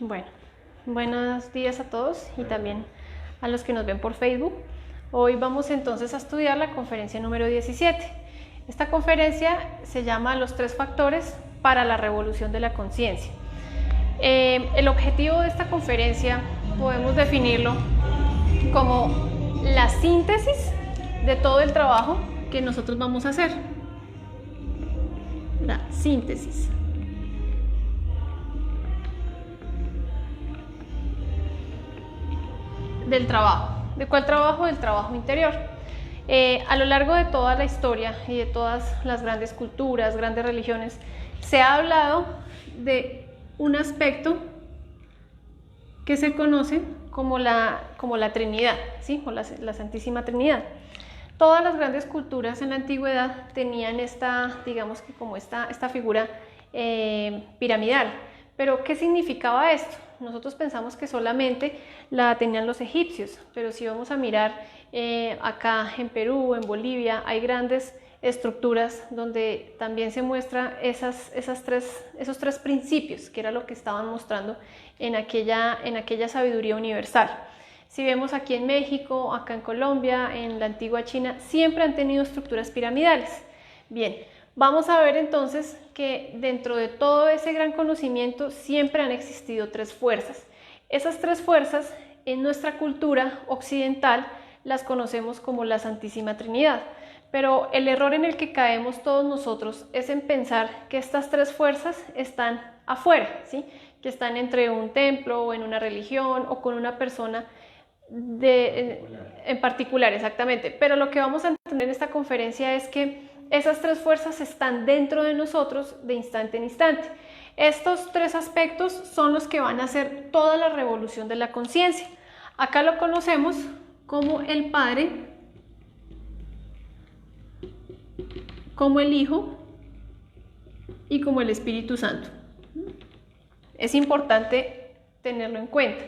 Bueno, buenos días a todos y también a los que nos ven por Facebook. Hoy vamos entonces a estudiar la conferencia número 17. Esta conferencia se llama Los 3 factores para la revolución de la conciencia. El objetivo de esta conferencia podemos definirlo como la síntesis de todo el trabajo que nosotros vamos a hacer. La síntesis. Del trabajo. ¿De cuál trabajo? Del trabajo interior. A lo largo de toda la historia y de todas las grandes culturas, grandes religiones, se ha hablado de un aspecto que se conoce como la Trinidad, ¿sí? O la Santísima Trinidad. Todas las grandes culturas en la antigüedad tenían digamos que como esta figura piramidal. Pero ¿qué significaba esto? Nosotros pensamos que solamente la tenían los egipcios, pero si vamos a mirar acá en Perú, en Bolivia, hay grandes estructuras donde también se muestra esos tres principios, que era lo que estaban mostrando en aquella sabiduría universal. Si vemos aquí en México, acá en Colombia, en la antigua China, siempre han tenido estructuras piramidales. Bien, vamos a ver entonces que dentro de todo ese gran conocimiento siempre han existido 3 fuerzas. Esas 3 fuerzas en nuestra cultura occidental las conocemos como la Santísima Trinidad. Pero el error en el que caemos todos nosotros es en pensar que estas 3 fuerzas están afuera, ¿sí? Que están entre un templo o en una religión o con una persona en particular, exactamente. Pero lo que vamos a entender en esta conferencia es que esas 3 fuerzas están dentro de nosotros de instante en instante. Estos 3 aspectos son los que van a hacer toda la revolución de la conciencia. Acá lo conocemos como el Padre, como el Hijo y como el Espíritu Santo. Es importante tenerlo en cuenta.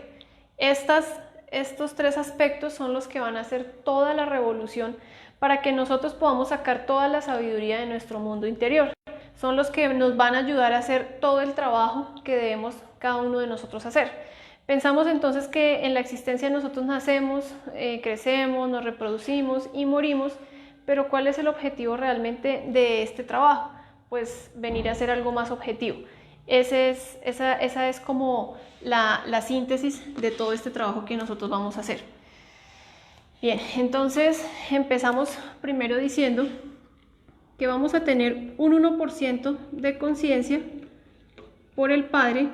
Estos 3 aspectos son los que van a hacer toda la revolución para que nosotros podamos sacar toda la sabiduría de nuestro mundo interior. Son los que nos van a ayudar a hacer todo el trabajo que debemos cada uno de nosotros hacer. Pensamos entonces que en la existencia nosotros nacemos, crecemos, nos reproducimos y morimos, pero ¿cuál es el objetivo realmente de este trabajo? Pues venir a hacer algo más objetivo. Esa es como la síntesis de todo este trabajo que nosotros vamos a hacer. Bien, entonces empezamos primero diciendo que vamos a tener un 1% de conciencia por el Padre,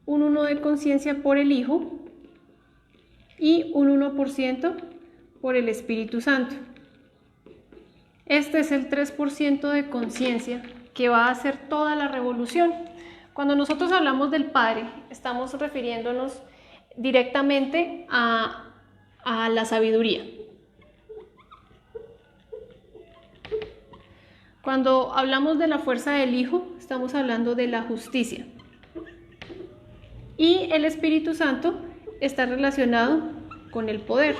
un 1% de conciencia por el Hijo y un 1% por el Espíritu Santo. Este es el 3% de conciencia que va a hacer toda la revolución. Cuando nosotros hablamos del Padre, estamos refiriéndonos directamente a la sabiduría. Cuando hablamos de la fuerza del Hijo, estamos hablando de la justicia. Y el Espíritu Santo está relacionado con el poder.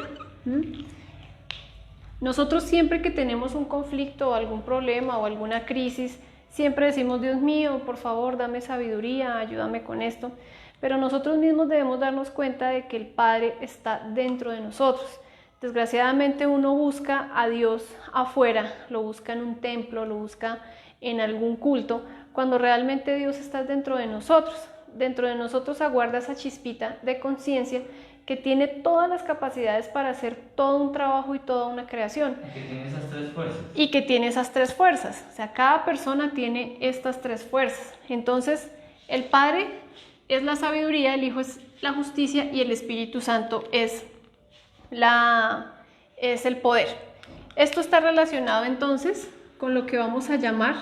Nosotros siempre que tenemos un conflicto o algún problema o alguna crisis, siempre decimos, Dios mío, por favor, dame sabiduría, ayúdame con esto. Pero nosotros mismos debemos darnos cuenta de que el Padre está dentro de nosotros. Desgraciadamente uno busca a Dios afuera, lo busca en un templo, lo busca en algún culto, cuando realmente Dios está dentro de nosotros. Dentro de nosotros aguarda esa chispita de conciencia que tiene todas las capacidades para hacer todo un trabajo y toda una creación. Y que tiene esas 3 fuerzas. Y que tiene esas 3 fuerzas. O sea, cada persona tiene estas 3 fuerzas. Entonces, el Padre es la sabiduría, el Hijo es la justicia y el Espíritu Santo es el poder. Esto está relacionado entonces con lo que vamos a llamar,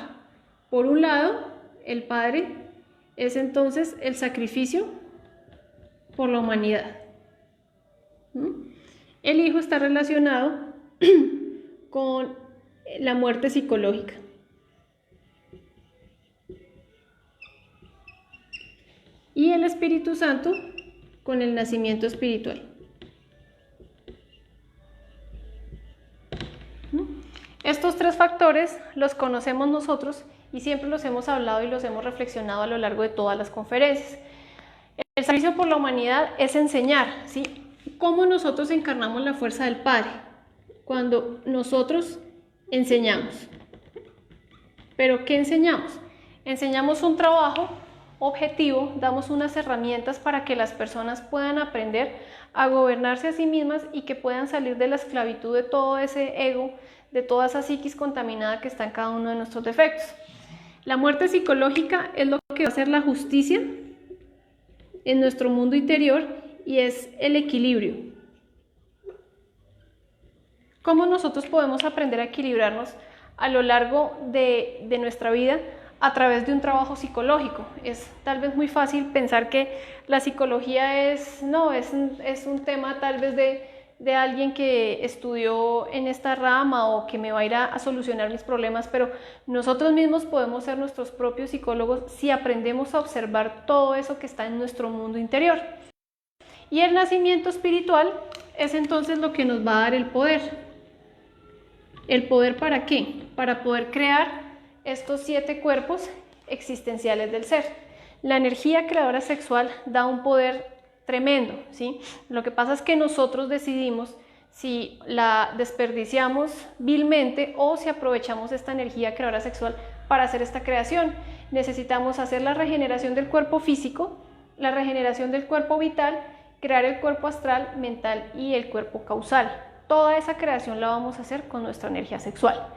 por un lado, el Padre es entonces el sacrificio por la humanidad. El Hijo está relacionado con la muerte psicológica. Y el Espíritu Santo con el nacimiento espiritual. Estos 3 factores los conocemos nosotros y siempre los hemos hablado y los hemos reflexionado a lo largo de todas las conferencias. El servicio por la humanidad es enseñar, ¿sí? ¿Cómo nosotros encarnamos la fuerza del Padre? Cuando nosotros enseñamos. ¿Pero qué enseñamos? Enseñamos un trabajo objetivo, damos unas herramientas para que las personas puedan aprender a gobernarse a sí mismas y que puedan salir de la esclavitud de todo ese ego, de toda esa psiquis contaminada que está en cada uno de nuestros defectos. La muerte psicológica es lo que va a hacer la justicia en nuestro mundo interior y es el equilibrio. ¿Cómo nosotros podemos aprender a equilibrarnos a lo largo de nuestra vida? A través de un trabajo psicológico. Es tal vez muy fácil pensar que la psicología es un tema tal vez de alguien que estudió en esta rama o que me va a ir a solucionar mis problemas, pero nosotros mismos podemos ser nuestros propios psicólogos si aprendemos a observar todo eso que está en nuestro mundo interior. Y el nacimiento espiritual es entonces lo que nos va a dar el poder. ¿El poder para qué? Para poder crear estos 7 cuerpos existenciales del ser. La energía creadora sexual da un poder tremendo, ¿sí? Lo que pasa es que nosotros decidimos si la desperdiciamos vilmente o si aprovechamos esta energía creadora sexual para hacer esta creación. Necesitamos hacer la regeneración del cuerpo físico, la regeneración del cuerpo vital, crear el cuerpo astral, mental y el cuerpo causal. Toda esa creación la vamos a hacer con nuestra energía sexual.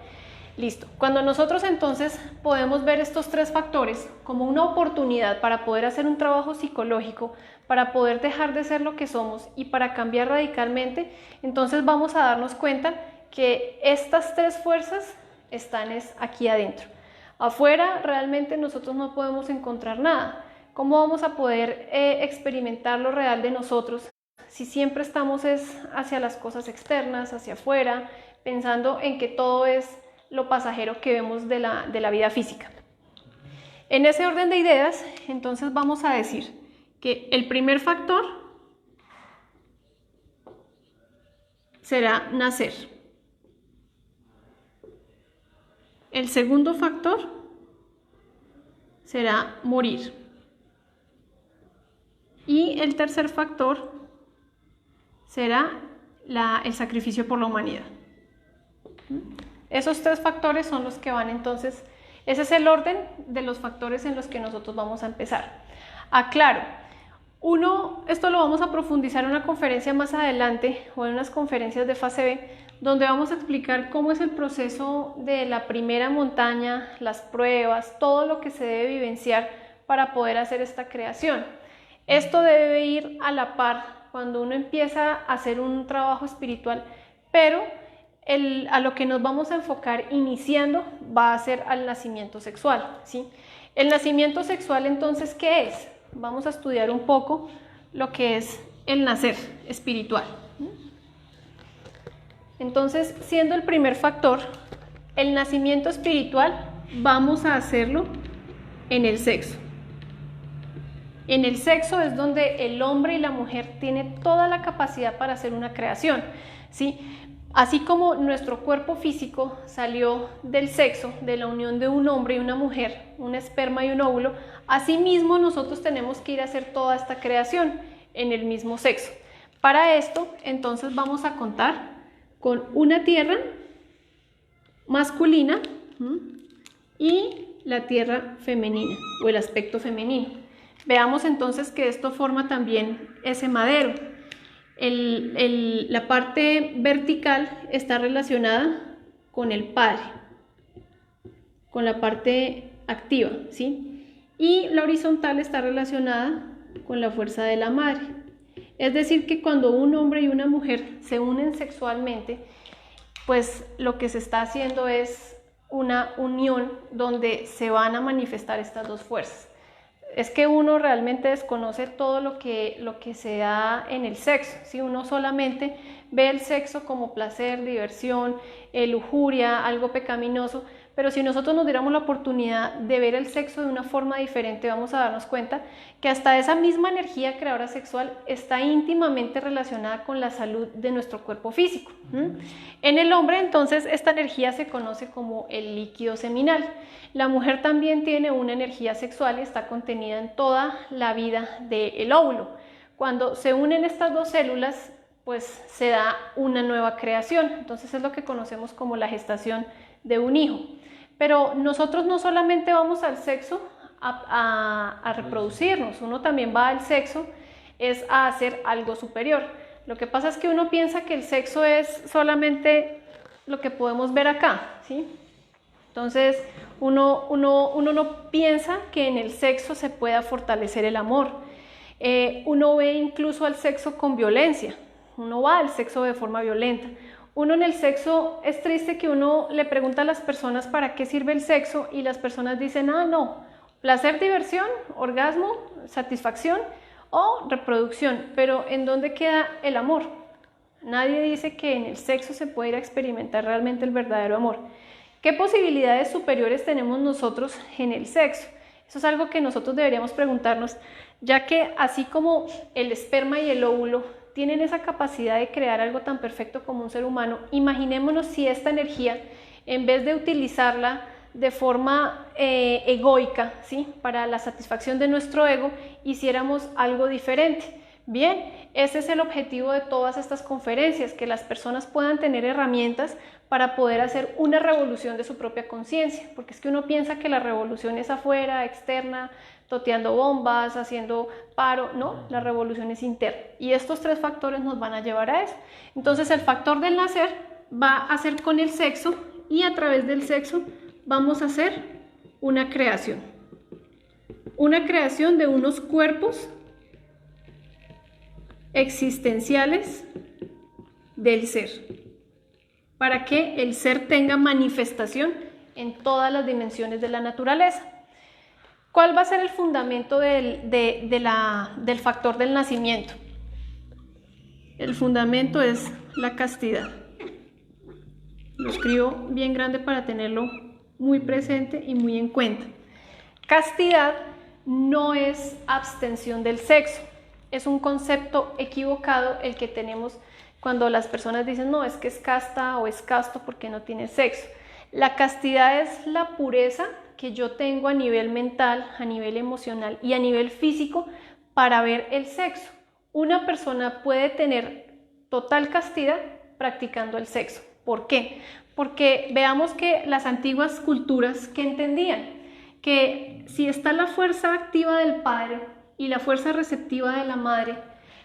Listo. Cuando nosotros entonces podemos ver estos 3 factores como una oportunidad para poder hacer un trabajo psicológico, para poder dejar de ser lo que somos y para cambiar radicalmente, entonces vamos a darnos cuenta que estas 3 fuerzas están aquí adentro. Afuera realmente nosotros no podemos encontrar nada. ¿Cómo vamos a poder experimentar lo real de nosotros si siempre estamos hacia las cosas externas, hacia afuera, pensando en que todo es lo pasajero que vemos de la vida física? En ese orden de ideas, entonces vamos a decir que el primer factor será nacer. El segundo factor será morir. Y el tercer factor será el sacrificio por la humanidad. Esos 3 factores son los que van entonces, ese es el orden de los factores en los que nosotros vamos a empezar. Aclaro, esto lo vamos a profundizar en una conferencia más adelante o en unas conferencias de fase B, donde vamos a explicar cómo es el proceso de la primera montaña, las pruebas, todo lo que se debe vivenciar para poder hacer esta creación. Esto debe ir a la par cuando uno empieza a hacer un trabajo espiritual, pero a lo que nos vamos a enfocar iniciando va a ser al nacimiento sexual, ¿sí? El nacimiento sexual, entonces, ¿qué es? Vamos a estudiar un poco lo que es el nacer espiritual. Entonces, siendo el primer factor, el nacimiento espiritual, vamos a hacerlo en el sexo. En el sexo es donde el hombre y la mujer tienen toda la capacidad para hacer una creación, ¿sí? Así como nuestro cuerpo físico salió del sexo, de la unión de un hombre y una mujer, un esperma y un óvulo, asimismo nosotros tenemos que ir a hacer toda esta creación en el mismo sexo. Para esto, entonces vamos a contar con una tierra masculina y la tierra femenina o el aspecto femenino. Veamos entonces que esto forma también ese madero. La parte vertical está relacionada con el padre, con la parte activa, ¿sí? Y la horizontal está relacionada con la fuerza de la madre. Es decir, que cuando un hombre y una mujer se unen sexualmente, pues lo que se está haciendo es una unión donde se van a manifestar estas 2 fuerzas. Es que uno realmente desconoce todo lo que se da en el sexo, ¿sí? Uno solamente ve el sexo como placer, diversión, lujuria, algo pecaminoso, pero si nosotros nos diéramos la oportunidad de ver el sexo de una forma diferente, vamos a darnos cuenta que hasta esa misma energía creadora sexual está íntimamente relacionada con la salud de nuestro cuerpo físico. En el hombre, entonces, esta energía se conoce como el líquido seminal. La mujer también tiene una energía sexual y está contenida en toda la vida del óvulo. Cuando se unen estas dos células, pues se da una nueva creación. Entonces es lo que conocemos como la gestación de un hijo. Pero nosotros no solamente vamos al sexo a reproducirnos, uno también va al sexo es a hacer algo superior. Lo que pasa es que uno piensa que el sexo es solamente lo que podemos ver acá, ¿sí? Entonces uno no piensa que en el sexo se pueda fortalecer el amor. Uno ve incluso al sexo con violencia, uno va al sexo de forma violenta. Uno en el sexo, es triste que uno le pregunta a las personas para qué sirve el sexo y las personas dicen, no, placer, diversión, orgasmo, satisfacción o reproducción, pero ¿en dónde queda el amor? Nadie dice que en el sexo se puede ir a experimentar realmente el verdadero amor. ¿Qué posibilidades superiores tenemos nosotros en el sexo? Eso es algo que nosotros deberíamos preguntarnos, ya que así como el esperma y el óvulo tienen esa capacidad de crear algo tan perfecto como un ser humano, imaginémonos si esta energía, en vez de utilizarla de forma egoica, ¿sí?, para la satisfacción de nuestro ego, hiciéramos algo diferente. Bien, ese es el objetivo de todas estas conferencias, que las personas puedan tener herramientas para poder hacer una revolución de su propia conciencia, porque es que uno piensa que la revolución es afuera, externa, toteando bombas, haciendo paro. No, la revolución es interna y estos tres factores nos van a llevar a eso. Entonces el factor del nacer va a ser con el sexo y a través del sexo vamos a hacer una creación de unos cuerpos existenciales del ser, para que el ser tenga manifestación en todas las dimensiones de la naturaleza. ¿Cuál va a ser el fundamento del factor del nacimiento? El fundamento es la castidad. Lo escribo bien grande para tenerlo muy presente y muy en cuenta. Castidad no es abstención del sexo. Es un concepto equivocado el que tenemos cuando las personas dicen, no, es que es casta o es casto porque no tiene sexo. La castidad es la pureza que yo tengo a nivel mental, a nivel emocional y a nivel físico para ver el sexo. Una persona puede tener total castidad practicando el sexo. ¿Por qué? Porque veamos que las antiguas culturas que entendían que si está la fuerza activa del padre y la fuerza receptiva de la madre,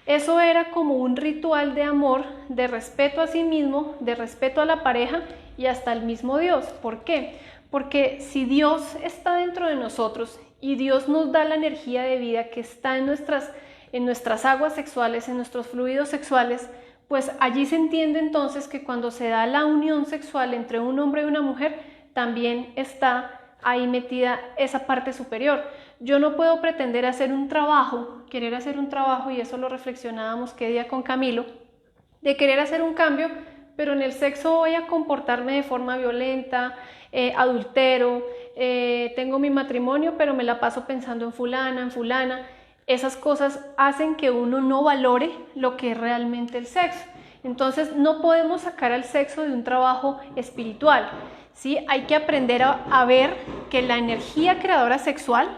eso era como un ritual de amor, de respeto a sí mismo, de respeto a la pareja y hasta al mismo Dios. ¿Por qué? Porque si Dios está dentro de nosotros y Dios nos da la energía de vida que está en nuestras aguas sexuales, en nuestros fluidos sexuales, pues allí se entiende entonces que cuando se da la unión sexual entre un hombre y una mujer, también está ahí metida esa parte superior. Yo no puedo pretender hacer un trabajo, querer hacer un trabajo, y eso lo reflexionábamos qué día con Camilo, de querer hacer un cambio, pero en el sexo voy a comportarme de forma violenta, adultero, tengo mi matrimonio, pero me la paso pensando en fulana. Esas cosas hacen que uno no valore lo que es realmente el sexo. Entonces no podemos sacar al sexo de un trabajo espiritual, ¿sí? Hay que aprender a ver que la energía creadora sexual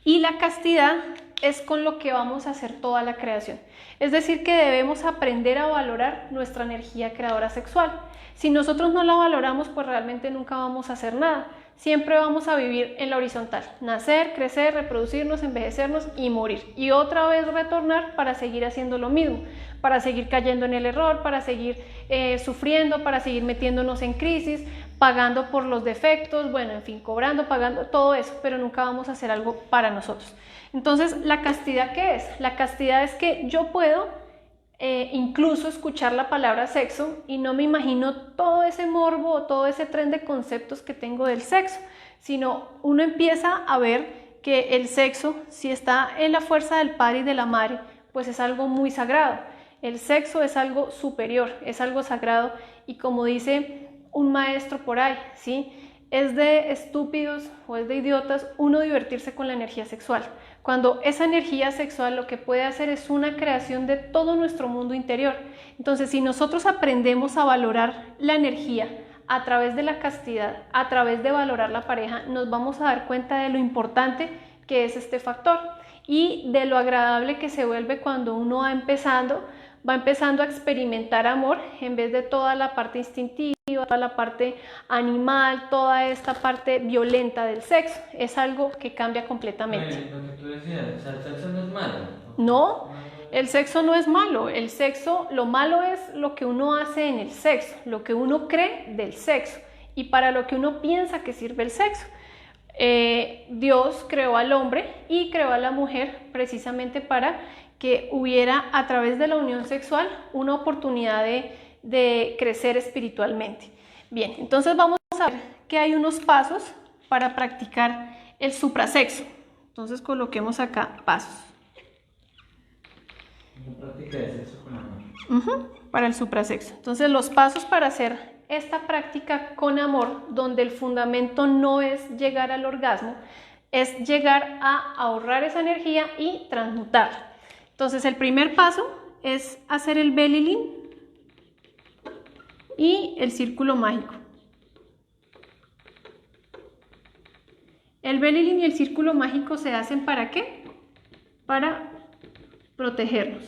y la castidad es con lo que vamos a hacer toda la creación. Es decir, que debemos aprender a valorar nuestra energía creadora sexual. Si nosotros no la valoramos, pues realmente nunca vamos a hacer nada. Siempre vamos a vivir en la horizontal, nacer, crecer, reproducirnos, envejecernos y morir. Y otra vez retornar para seguir haciendo lo mismo, para seguir cayendo en el error, para seguir sufriendo, para seguir metiéndonos en crisis, pagando por los defectos, bueno, en fin, cobrando, pagando, todo eso, pero nunca vamos a hacer algo para nosotros. Entonces, ¿la castidad qué es? La castidad es que yo puedo incluso escuchar la palabra sexo y no me imagino todo ese morbo o todo ese tren de conceptos que tengo del sexo, sino uno empieza a ver que el sexo, si está en la fuerza del padre y de la madre, pues es algo muy sagrado. El sexo es algo superior, es algo sagrado y como dice un maestro por ahí, ¿sí? Es de estúpidos o es de idiotas uno divertirse con la energía sexual, cuando esa energía sexual lo que puede hacer es una creación de todo nuestro mundo interior. Entonces, si nosotros aprendemos a valorar la energía a través de la castidad, a través de valorar la pareja, nos vamos a dar cuenta de lo importante que es este factor y de lo agradable que se vuelve cuando uno va empezando a experimentar amor en vez de toda la parte instintiva, toda la parte animal, toda esta parte violenta del sexo. Es algo que cambia completamente. Lo que tú decías, o sea, el sexo no es malo. No, el sexo no es malo. El sexo, lo malo es lo que uno hace en el sexo, lo que uno cree del sexo y para lo que uno piensa que sirve el sexo. Dios creó al hombre y creó a la mujer precisamente para que hubiera a través de la unión sexual una oportunidad de crecer espiritualmente. Bien, entonces vamos a ver que hay unos pasos para practicar el suprasexo. Entonces coloquemos acá pasos. La práctica de sexo con amor. Para el suprasexo. Entonces los pasos para hacer esta práctica con amor, donde el fundamento no es llegar al orgasmo, es llegar a ahorrar esa energía y transmutarla. Entonces el primer paso es hacer el belly y el círculo mágico. El belly y el círculo mágico se hacen ¿para qué? Para protegernos.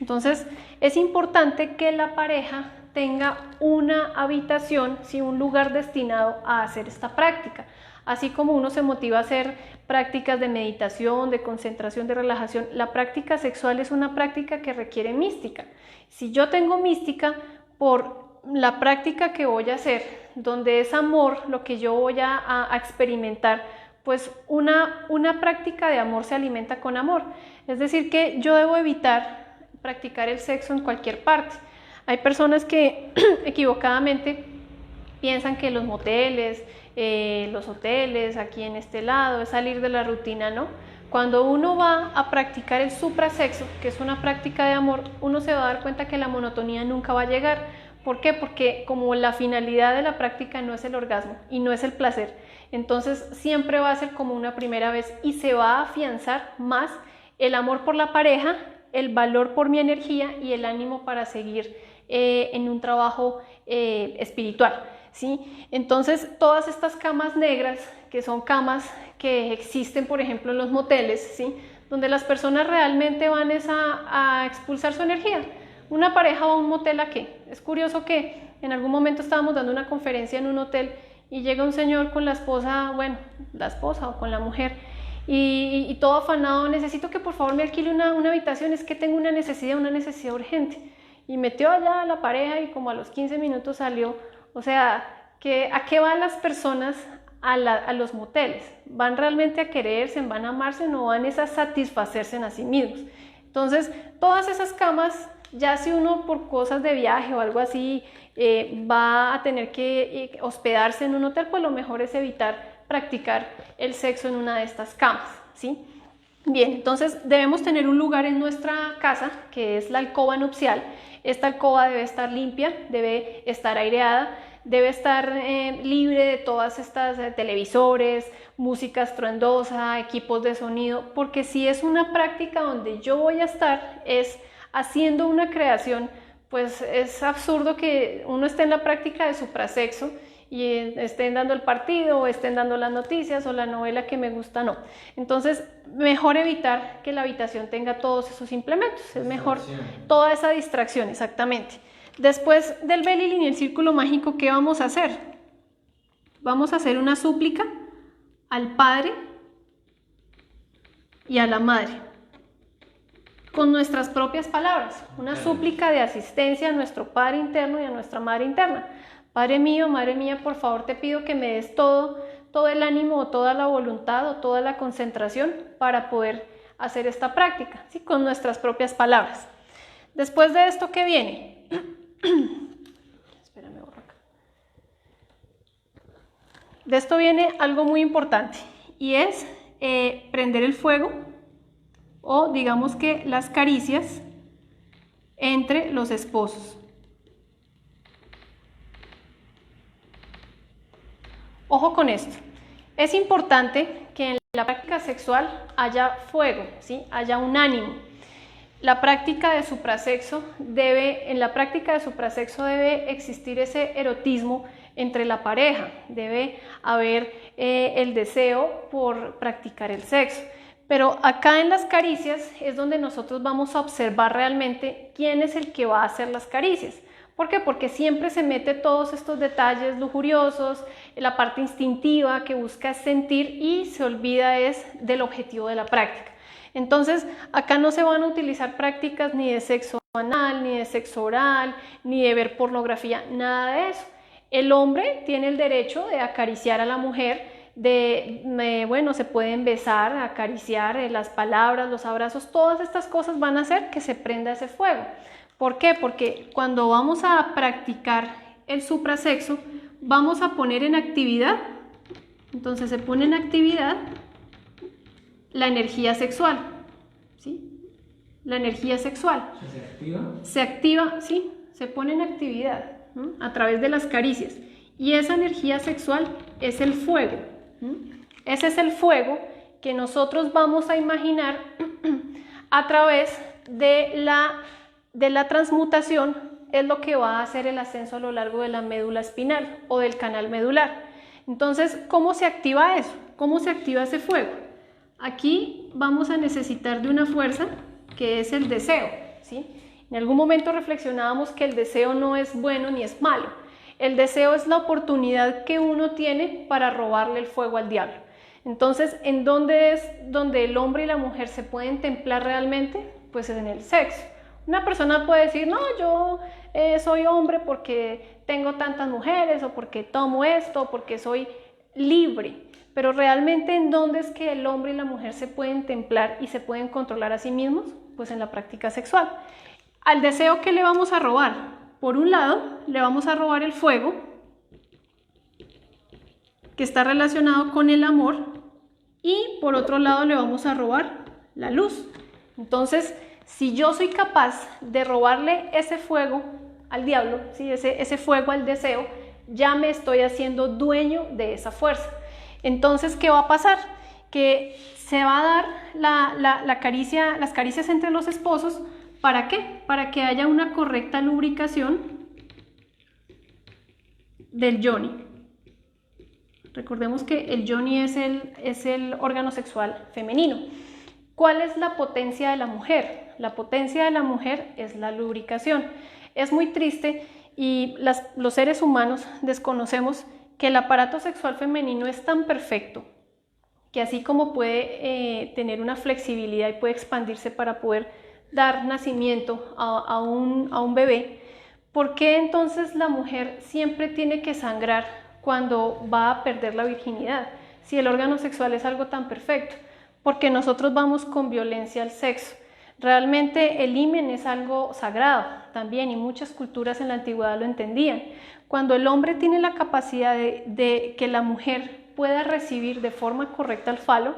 Entonces es importante que la pareja tenga una habitación, sí, un lugar destinado a hacer esta práctica. Así como uno se motiva a hacer prácticas de meditación, de concentración, de relajación, la práctica sexual es una práctica que requiere mística. Si yo tengo mística por la práctica que voy a hacer, donde es amor lo que yo voy a experimentar, pues una práctica de amor se alimenta con amor. Es decir, que yo debo evitar practicar el sexo en cualquier parte. Hay personas que equivocadamente piensan que los moteles, los hoteles, aquí en este lado, es salir de la rutina, ¿no? Cuando uno va a practicar el suprasexo, que es una práctica de amor, uno se va a dar cuenta que la monotonía nunca va a llegar. ¿Por qué? Porque como la finalidad de la práctica no es el orgasmo y no es el placer, entonces siempre va a ser como una primera vez y se va a afianzar más el amor por la pareja, el valor por mi energía y el ánimo para seguir en un trabajo espiritual, ¿sí? Entonces todas estas camas negras, que son camas que existen por ejemplo en los moteles, ¿sí? Donde las personas realmente van a expulsar su energía. Una pareja va a un motel ¿a qué? Es curioso que en algún momento estábamos dando una conferencia en un hotel y llega un señor con la esposa, bueno, la esposa o con la mujer y todo afanado, necesito que por favor me alquile una habitación, es que tengo una necesidad urgente. Y metió allá a la pareja y como a los 15 minutos salió. O sea, ¿a qué van las personas a los moteles? ¿Van realmente a quererse, van a amarse, no van a satisfacerse a sí mismos? Entonces, todas esas camas, ya si uno por cosas de viaje o algo así va a tener que hospedarse en un hotel, pues lo mejor es evitar practicar el sexo en una de estas camas, ¿sí? Bien, entonces debemos tener un lugar en nuestra casa que es la alcoba nupcial. Esta alcoba debe estar limpia, debe estar aireada, debe estar libre de todas estas televisores, música estruendosa, equipos de sonido, porque si es una práctica donde yo voy a estar es haciendo una creación, pues es absurdo que uno esté en la práctica de suprasexo y estén dando el partido o estén dando las noticias o la novela que me gusta, no. Entonces, mejor evitar que la habitación tenga todos esos implementos, es mejor toda esa distracción, exactamente. Después del belly y el círculo mágico, ¿qué vamos a hacer? Vamos a hacer una súplica al Padre y a la Madre, con nuestras propias palabras, una súplica de asistencia a nuestro Padre interno y a nuestra Madre interna. Padre mío, Madre mía, por favor te pido que me des todo el ánimo o toda la voluntad o toda la concentración para poder hacer esta práctica, ¿sí? Con nuestras propias palabras. Después de esto, ¿qué viene? Espérame, borro acá. De esto viene algo muy importante y es prender el fuego o digamos que las caricias entre los esposos. Ojo con esto, es importante que en la práctica sexual haya fuego, ¿sí? Haya un ánimo. En la práctica de suprasexo debe existir ese erotismo entre la pareja, debe haber el deseo por practicar el sexo. Pero acá en las caricias es donde nosotros vamos a observar realmente quién es el que va a hacer las caricias. ¿Por qué? Porque siempre se mete todos estos detalles lujuriosos, la parte instintiva que busca sentir y se olvida del objetivo de la práctica. Entonces, acá no se van a utilizar prácticas ni de sexo anal, ni de sexo oral, ni de ver pornografía, nada de eso. El hombre tiene el derecho de acariciar a la mujer, se pueden besar, acariciar, las palabras, los abrazos, todas estas cosas van a hacer que se prenda ese fuego. ¿Por qué? Porque cuando vamos a practicar el suprasexo, vamos a poner en actividad, entonces se pone en actividad la energía sexual, ¿sí? La energía sexual. ¿Se activa? Se activa, sí, se pone en actividad, ¿no? A través de las caricias. Y esa energía sexual es el fuego. Ese es el fuego que nosotros vamos a imaginar a través de la transmutación, es lo que va a hacer el ascenso a lo largo de la médula espinal o del canal medular. Entonces, ¿cómo se activa eso? ¿Cómo se activa ese fuego? Aquí vamos a necesitar de una fuerza que es el deseo, ¿sí? En algún momento reflexionábamos que el deseo no es bueno ni es malo. El deseo es la oportunidad que uno tiene para robarle el fuego al diablo. Entonces, ¿en dónde es donde el hombre y la mujer se pueden templar realmente? Pues en el sexo. Una persona puede decir, no, yo soy hombre porque tengo tantas mujeres, o porque tomo esto, o porque soy libre. Pero realmente, ¿en dónde es que el hombre y la mujer se pueden templar y se pueden controlar a sí mismos? Pues en la práctica sexual. Al deseo, ¿qué le vamos a robar? Por un lado, le vamos a robar el fuego, que está relacionado con el amor, y por otro lado le vamos a robar la luz. Entonces, si yo soy capaz de robarle ese fuego al diablo, ¿sí? ese fuego al deseo, ya me estoy haciendo dueño de esa fuerza. Entonces, ¿qué va a pasar? Que se va a dar las caricias entre los esposos. ¿Para qué? Para que haya una correcta lubricación del yoni. Recordemos que el yoni es el órgano sexual femenino. ¿Cuál es la potencia de la mujer? La potencia de la mujer es la lubricación. Es muy triste y los seres humanos desconocemos que el aparato sexual femenino es tan perfecto que así como puede tener una flexibilidad y puede expandirse para poder dar nacimiento a un bebé, ¿por qué entonces la mujer siempre tiene que sangrar cuando va a perder la virginidad? Si el órgano sexual es algo tan perfecto, porque nosotros vamos con violencia al sexo. Realmente el himen es algo sagrado también y muchas culturas en la antigüedad lo entendían. Cuando el hombre tiene la capacidad de que la mujer pueda recibir de forma correcta el falo,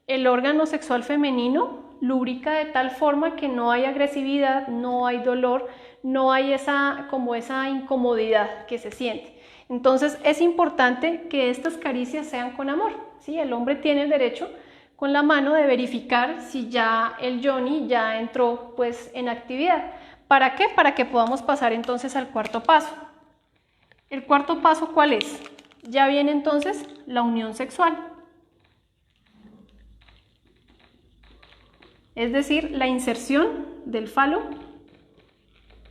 el órgano sexual femenino lubrica de tal forma que no hay agresividad, no hay dolor, no hay esa incomodidad que se siente. Entonces es importante que estas caricias sean con amor, ¿sí? El hombre tiene el derecho con la mano de verificar si ya el yoni ya entró pues en actividad. ¿Para qué? Para que podamos pasar entonces al cuarto paso. ¿El cuarto paso cuál es? Ya viene entonces la unión sexual. Es decir, la inserción del falo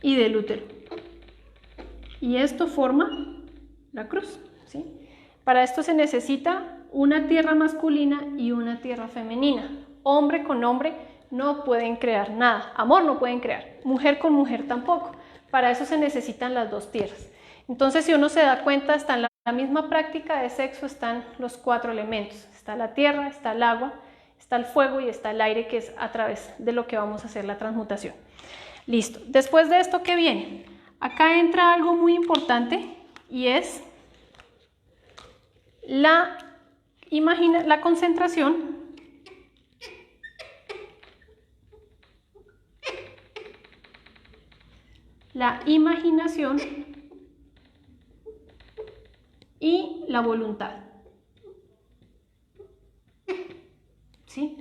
y del útero. Y esto forma la cruz, ¿sí? Para esto se necesita una tierra masculina y una tierra femenina. Hombre con hombre no pueden crear nada. Amor no pueden crear. Mujer con mujer tampoco. Para eso se necesitan las dos tierras. Entonces, si uno se da cuenta, hasta en la misma práctica de sexo están los 4 elementos. Está la tierra, está el agua, está el fuego y está el aire, que es a través de lo que vamos a hacer la transmutación. Listo. Después de esto, ¿qué viene? Acá entra algo muy importante y es la concentración la imaginación y la voluntad. ¿Sí?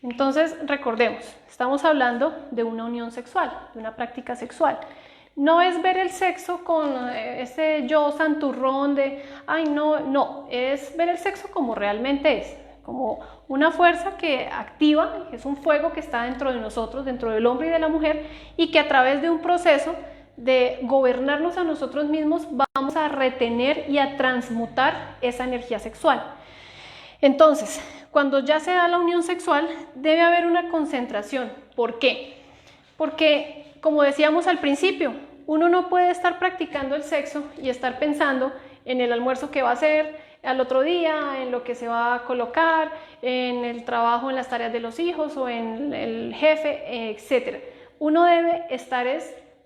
Entonces, recordemos, estamos hablando de una unión sexual, de una práctica sexual. No es ver el sexo con ese yo santurrón de, ay, no, es ver el sexo como realmente es, como una fuerza que activa, es un fuego que está dentro de nosotros, dentro del hombre y de la mujer, y que a través de un proceso de gobernarnos a nosotros mismos vamos a retener y a transmutar esa energía sexual. Entonces, cuando ya se da la unión sexual, debe haber una concentración. ¿Por qué? Porque, como decíamos al principio, uno no puede estar practicando el sexo y estar pensando en el almuerzo que va a hacer al otro día, en lo que se va a colocar, en el trabajo, en las tareas de los hijos o en el jefe, etc. Uno debe estar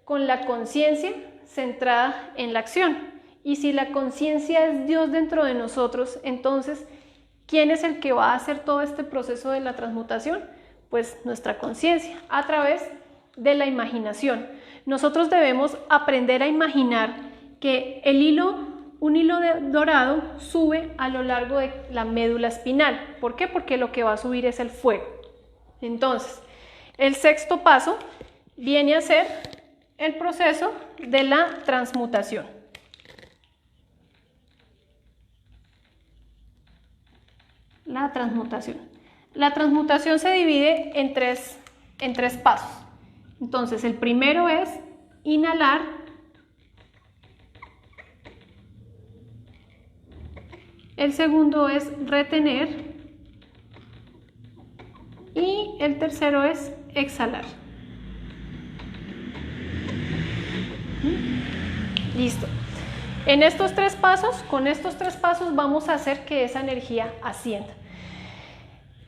con la conciencia centrada en la acción. Y si la conciencia es Dios dentro de nosotros, entonces, ¿quién es el que va a hacer todo este proceso de la transmutación? Pues nuestra conciencia, a través de la imaginación. Nosotros debemos aprender a imaginar que un hilo dorado sube a lo largo de la médula espinal. ¿Por qué? Porque lo que va a subir es el fuego. Entonces, el sexto paso viene a ser el proceso de la transmutación. La transmutación. La transmutación se divide en tres pasos. Entonces, el primero es inhalar, el segundo es retener y el tercero es exhalar. Listo. En estos tres pasos, con estos tres pasos vamos a hacer que esa energía ascienda.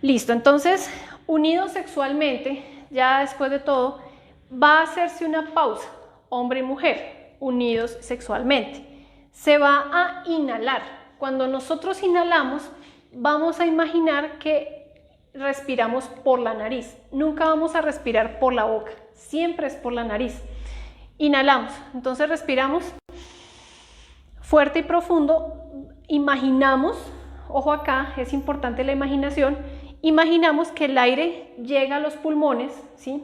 Listo, entonces, unidos sexualmente, ya después de todo, va a hacerse una pausa, hombre y mujer, unidos sexualmente. Se va a inhalar. Cuando nosotros inhalamos, vamos a imaginar que respiramos por la nariz. Nunca vamos a respirar por la boca, siempre es por la nariz. Inhalamos, entonces respiramos fuerte y profundo, imaginamos, ojo acá, es importante la imaginación, imaginamos que el aire llega a los pulmones, ¿sí?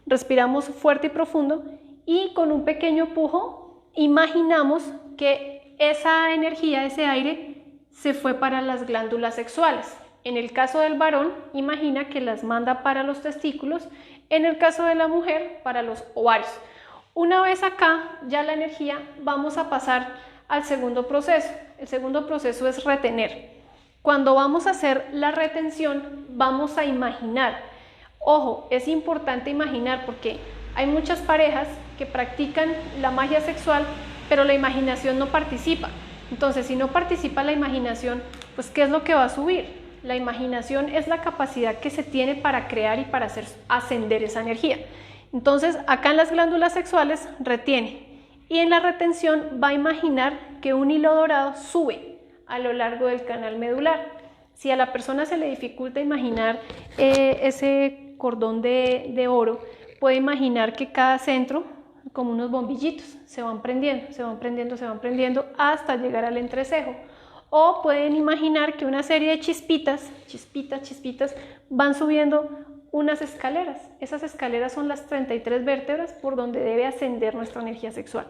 Respiramos fuerte y profundo y con un pequeño pujo imaginamos que esa energía, ese aire, se fue para las glándulas sexuales. En el caso del varón, imagina que las manda para los testículos, en el caso de la mujer, para los ovarios. Una vez acá, ya la energía, vamos a pasar al segundo proceso. El segundo proceso es retener. Cuando vamos a hacer la retención, vamos a imaginar. Ojo, es importante imaginar porque hay muchas parejas que practican la magia sexual, pero la imaginación no participa. Entonces, si no participa la imaginación, pues ¿qué es lo que va a subir? La imaginación es la capacidad que se tiene para crear y para hacer ascender esa energía. Entonces, acá en las glándulas sexuales retiene y en la retención va a imaginar que un hilo dorado sube a lo largo del canal medular. Si a la persona se le dificulta imaginar ese cordón de oro, puede imaginar que cada centro, como unos bombillitos, se van prendiendo, se van prendiendo, se van prendiendo hasta llegar al entrecejo. O pueden imaginar que una serie de chispitas, chispitas, van subiendo unas escaleras. Esas escaleras son las 33 vértebras por donde debe ascender nuestra energía sexual.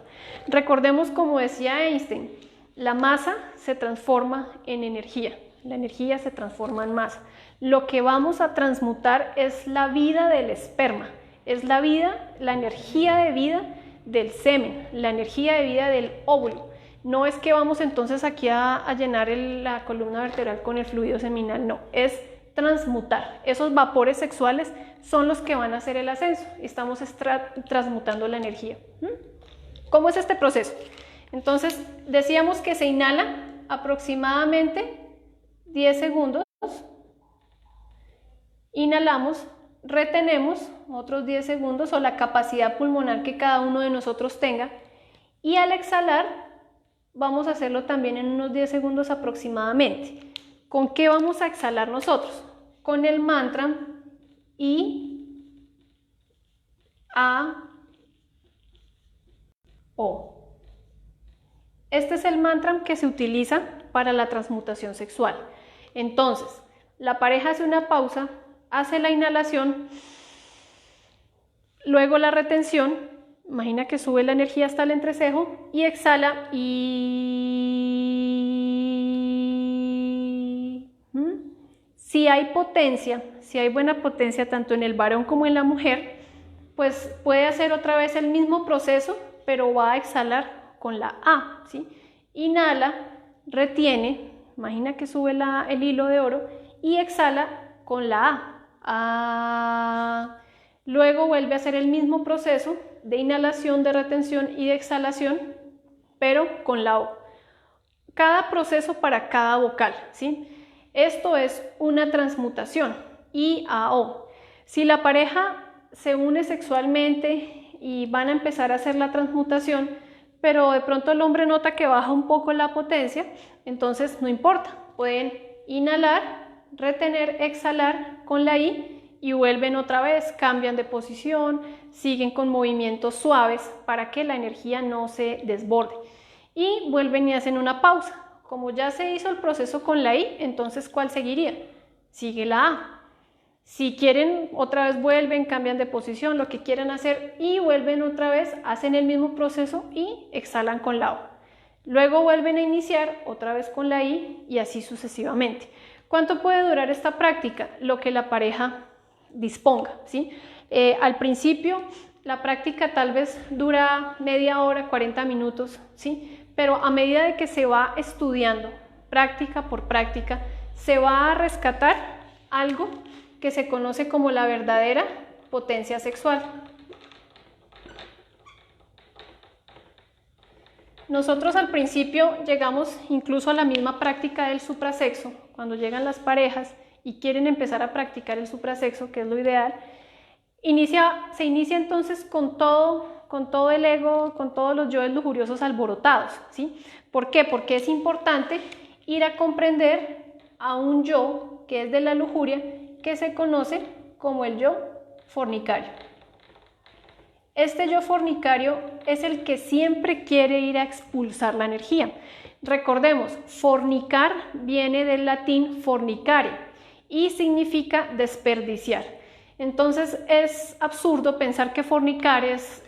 Recordemos, como decía Einstein, la masa se transforma en energía. La energía se transforma en masa. Lo que vamos a transmutar es la vida del esperma, es la vida, la energía de vida del semen, la energía de vida del óvulo. No es que vamos entonces aquí a llenar la columna vertebral con el fluido seminal, no, es transmutar. Esos vapores sexuales son los que van a hacer el ascenso. Estamos transmutando la energía. ¿Cómo es este proceso? Entonces, decíamos que se inhala aproximadamente 10 segundos. Inhalamos, retenemos otros 10 segundos o la capacidad pulmonar que cada uno de nosotros tenga. Y al exhalar, vamos a hacerlo también en unos 10 segundos aproximadamente. ¿Con qué vamos a exhalar nosotros? Con el mantra I, A, O. Este es el mantra que se utiliza para la transmutación sexual. Entonces, la pareja hace una pausa, hace la inhalación, luego la retención, imagina que sube la energía hasta el entrecejo y exhala y... Si hay potencia, si hay buena potencia tanto en el varón como en la mujer, pues puede hacer otra vez el mismo proceso, pero va a exhalar con la A, ¿sí? Inhala, retiene, imagina que sube el hilo de oro y exhala con la A. Luego vuelve a hacer el mismo proceso de inhalación, de retención y de exhalación, pero con la O. Cada proceso para cada vocal, ¿sí? Esto es una transmutación, I a O. Si la pareja se une sexualmente y van a empezar a hacer la transmutación, pero de pronto el hombre nota que baja un poco la potencia, entonces no importa, pueden inhalar, retener, exhalar con la I y vuelven otra vez, cambian de posición, siguen con movimientos suaves para que la energía no se desborde y vuelven y hacen una pausa. Como ya se hizo el proceso con la I, entonces ¿cuál seguiría? Sigue la A. Si quieren, otra vez vuelven, cambian de posición, lo que quieran hacer y vuelven otra vez, hacen el mismo proceso y exhalan con la O. Luego vuelven a iniciar otra vez con la I y así sucesivamente. ¿Cuánto puede durar esta práctica? Lo que la pareja disponga, ¿sí? Al principio la práctica tal vez dura media hora, 40 minutos, ¿sí? Pero a medida de que se va estudiando, práctica por práctica, se va a rescatar algo que se conoce como la verdadera potencia sexual. Nosotros al principio llegamos incluso a la misma práctica del suprasexo, cuando llegan las parejas y quieren empezar a practicar el suprasexo, que es lo ideal, se inicia entonces con todo el ego, con todos los yoes lujuriosos alborotados, ¿sí? ¿Por qué? Porque es importante ir a comprender a un yo que es de la lujuria, que se conoce como el yo fornicario. Este yo fornicario es el que siempre quiere ir a expulsar la energía. Recordemos, fornicar viene del latín fornicare y significa desperdiciar. Entonces es absurdo pensar que fornicar es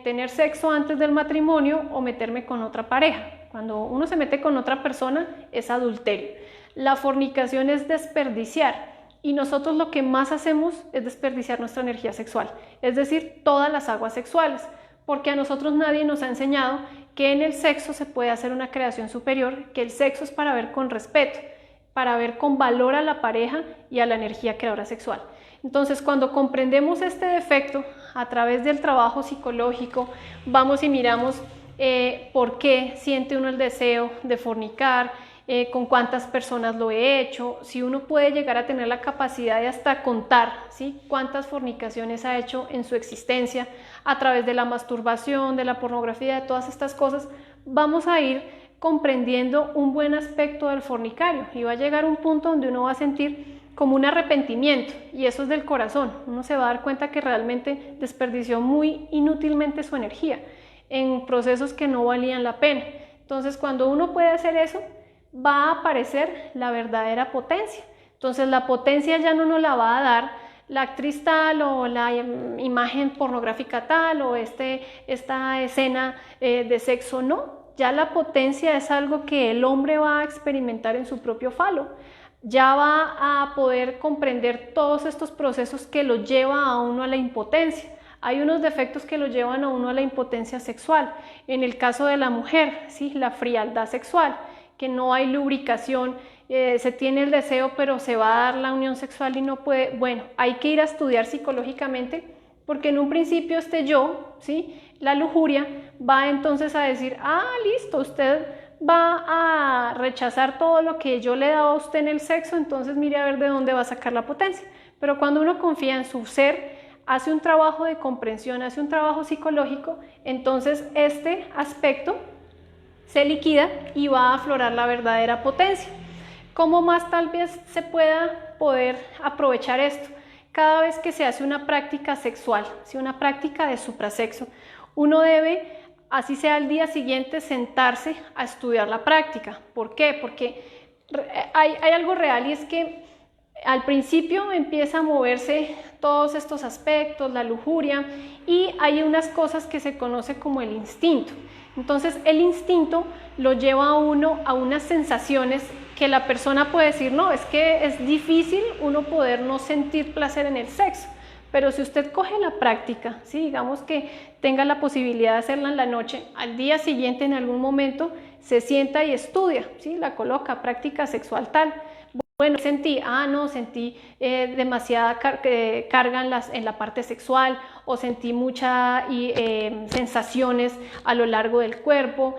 tener sexo antes del matrimonio o meterme con otra pareja. Cuando uno se mete con otra persona es adulterio. La fornicación es desperdiciar. Y nosotros lo que más hacemos es desperdiciar nuestra energía sexual, es decir, todas las aguas sexuales, porque a nosotros nadie nos ha enseñado que en el sexo se puede hacer una creación superior, que el sexo es para ver con respeto, para ver con valor a la pareja y a la energía creadora sexual. Entonces, cuando comprendemos este defecto a través del trabajo psicológico, vamos y miramos por qué siente uno el deseo de fornicar, con cuántas personas lo he hecho, si uno puede llegar a tener la capacidad de hasta contar, ¿sí? Cuántas fornicaciones ha hecho en su existencia a través de la masturbación, de la pornografía, de todas estas cosas, vamos a ir comprendiendo un buen aspecto del fornicario y va a llegar un punto donde uno va a sentir como un arrepentimiento y eso es del corazón, uno se va a dar cuenta que realmente desperdició muy inútilmente su energía en procesos que no valían la pena. Entonces cuando uno puede hacer eso, va a aparecer la verdadera potencia. Entonces la potencia ya no nos la va a dar la actriz tal o la imagen pornográfica tal o esta escena de sexo, no. Ya la potencia es algo que el hombre va a experimentar en su propio falo. Ya va a poder comprender todos estos procesos que lo lleva a uno a la impotencia. Hay unos defectos que lo llevan a uno a la impotencia sexual. En el caso de la mujer, ¿sí? La frialdad sexual, que no hay lubricación, se tiene el deseo pero se va a dar la unión sexual y no puede. Bueno, hay que ir a estudiar psicológicamente porque en un principio este yo, ¿sí? La lujuria, va entonces a decir, listo, usted va a rechazar todo lo que yo le he dado a usted en el sexo, entonces mire a ver de dónde va a sacar la potencia. Pero cuando uno confía en su ser, hace un trabajo de comprensión, hace un trabajo psicológico, entonces este aspecto se liquida y va a aflorar la verdadera potencia. ¿Cómo más tal vez se pueda poder aprovechar esto? Cada vez que se hace una práctica sexual, si una práctica de suprasexo, uno debe así sea al día siguiente, sentarse a estudiar la práctica. ¿Por qué? Porque hay algo real, y es que al principio empieza a moverse todos estos aspectos, la lujuria, y hay unas cosas que se conoce como el instinto. Entonces el instinto lo lleva a uno a unas sensaciones que la persona puede decir, no, es que es difícil uno poder no sentir placer en el sexo. Pero si usted coge la práctica, ¿sí? Digamos que tenga la posibilidad de hacerla en la noche, al día siguiente en algún momento se sienta y estudia, ¿sí? La coloca, práctica sexual tal. Bueno, sentí demasiada carga en la parte sexual, o sentí muchas sensaciones a lo largo del cuerpo,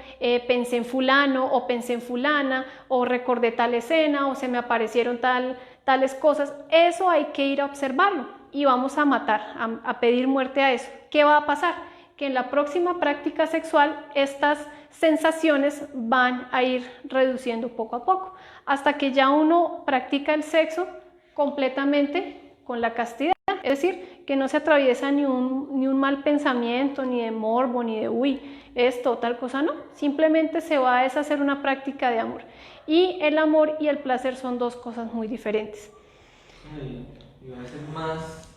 pensé en fulano o pensé en fulana, o recordé tal escena, o se me aparecieron tales cosas. Eso hay que ir a observarlo y vamos a matar, a pedir muerte a eso. ¿Qué va a pasar? Que en la próxima práctica sexual estas sensaciones van a ir reduciendo poco a poco, hasta que ya uno practica el sexo completamente con la castidad, es decir, que no se atraviesa ni un mal pensamiento, ni de morbo, ni de uy, esto, tal cosa, no, simplemente se va a hacer una práctica de amor, y el amor y el placer son dos cosas muy diferentes. Y va a ser más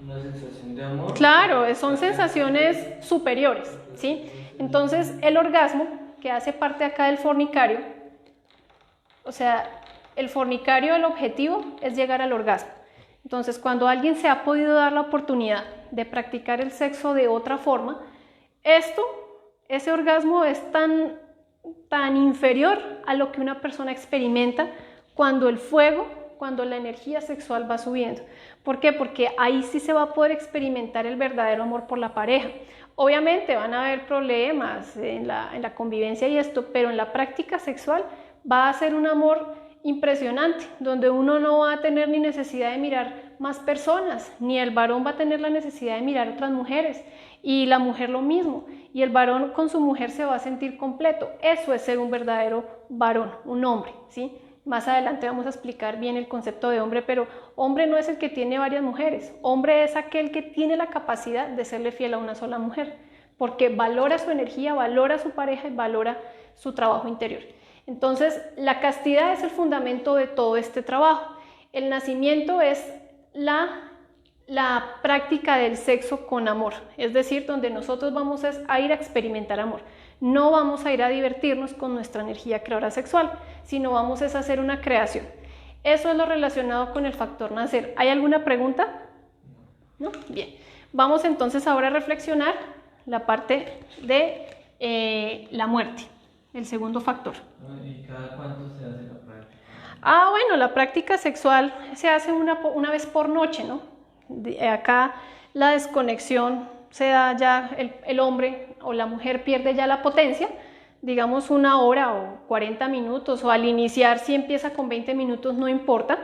una sensación de amor. Claro, son sensaciones superiores, ¿sí? Entonces, el orgasmo, que hace parte acá del fornicario, o sea, el fornicario, el objetivo es llegar al orgasmo. Entonces, cuando alguien se ha podido dar la oportunidad de practicar el sexo de otra forma, ese orgasmo es tan inferior a lo que una persona experimenta cuando cuando la energía sexual va subiendo. ¿Por qué? Porque ahí sí se va a poder experimentar el verdadero amor por la pareja. Obviamente van a haber problemas en la convivencia y esto, pero en la práctica sexual va a ser un amor impresionante, donde uno no va a tener ni necesidad de mirar más personas, ni el varón va a tener la necesidad de mirar otras mujeres, y la mujer lo mismo, y el varón con su mujer se va a sentir completo. Eso es ser un verdadero varón, un hombre, ¿sí? Más adelante vamos a explicar bien el concepto de hombre, pero hombre no es el que tiene varias mujeres, hombre es aquel que tiene la capacidad de serle fiel a una sola mujer, porque valora su energía, valora su pareja y valora su trabajo interior. Entonces, la castidad es el fundamento de todo este trabajo. El nacimiento es la práctica del sexo con amor, es decir, donde nosotros vamos a ir a experimentar amor. No vamos a ir a divertirnos con nuestra energía creadora sexual, sino vamos a hacer una creación. Eso es lo relacionado con el factor nacer. ¿Hay alguna pregunta? ¿No? Bien. Vamos entonces ahora a reflexionar la parte de la muerte, el segundo factor. ¿Y cada cuánto se hace la práctica? Bueno, la práctica sexual se hace una vez por noche, ¿no? Acá la desconexión se da ya, el hombre o la mujer pierde ya la potencia, digamos 1 hora o 40 minutos, o al iniciar si empieza con 20 minutos no importa,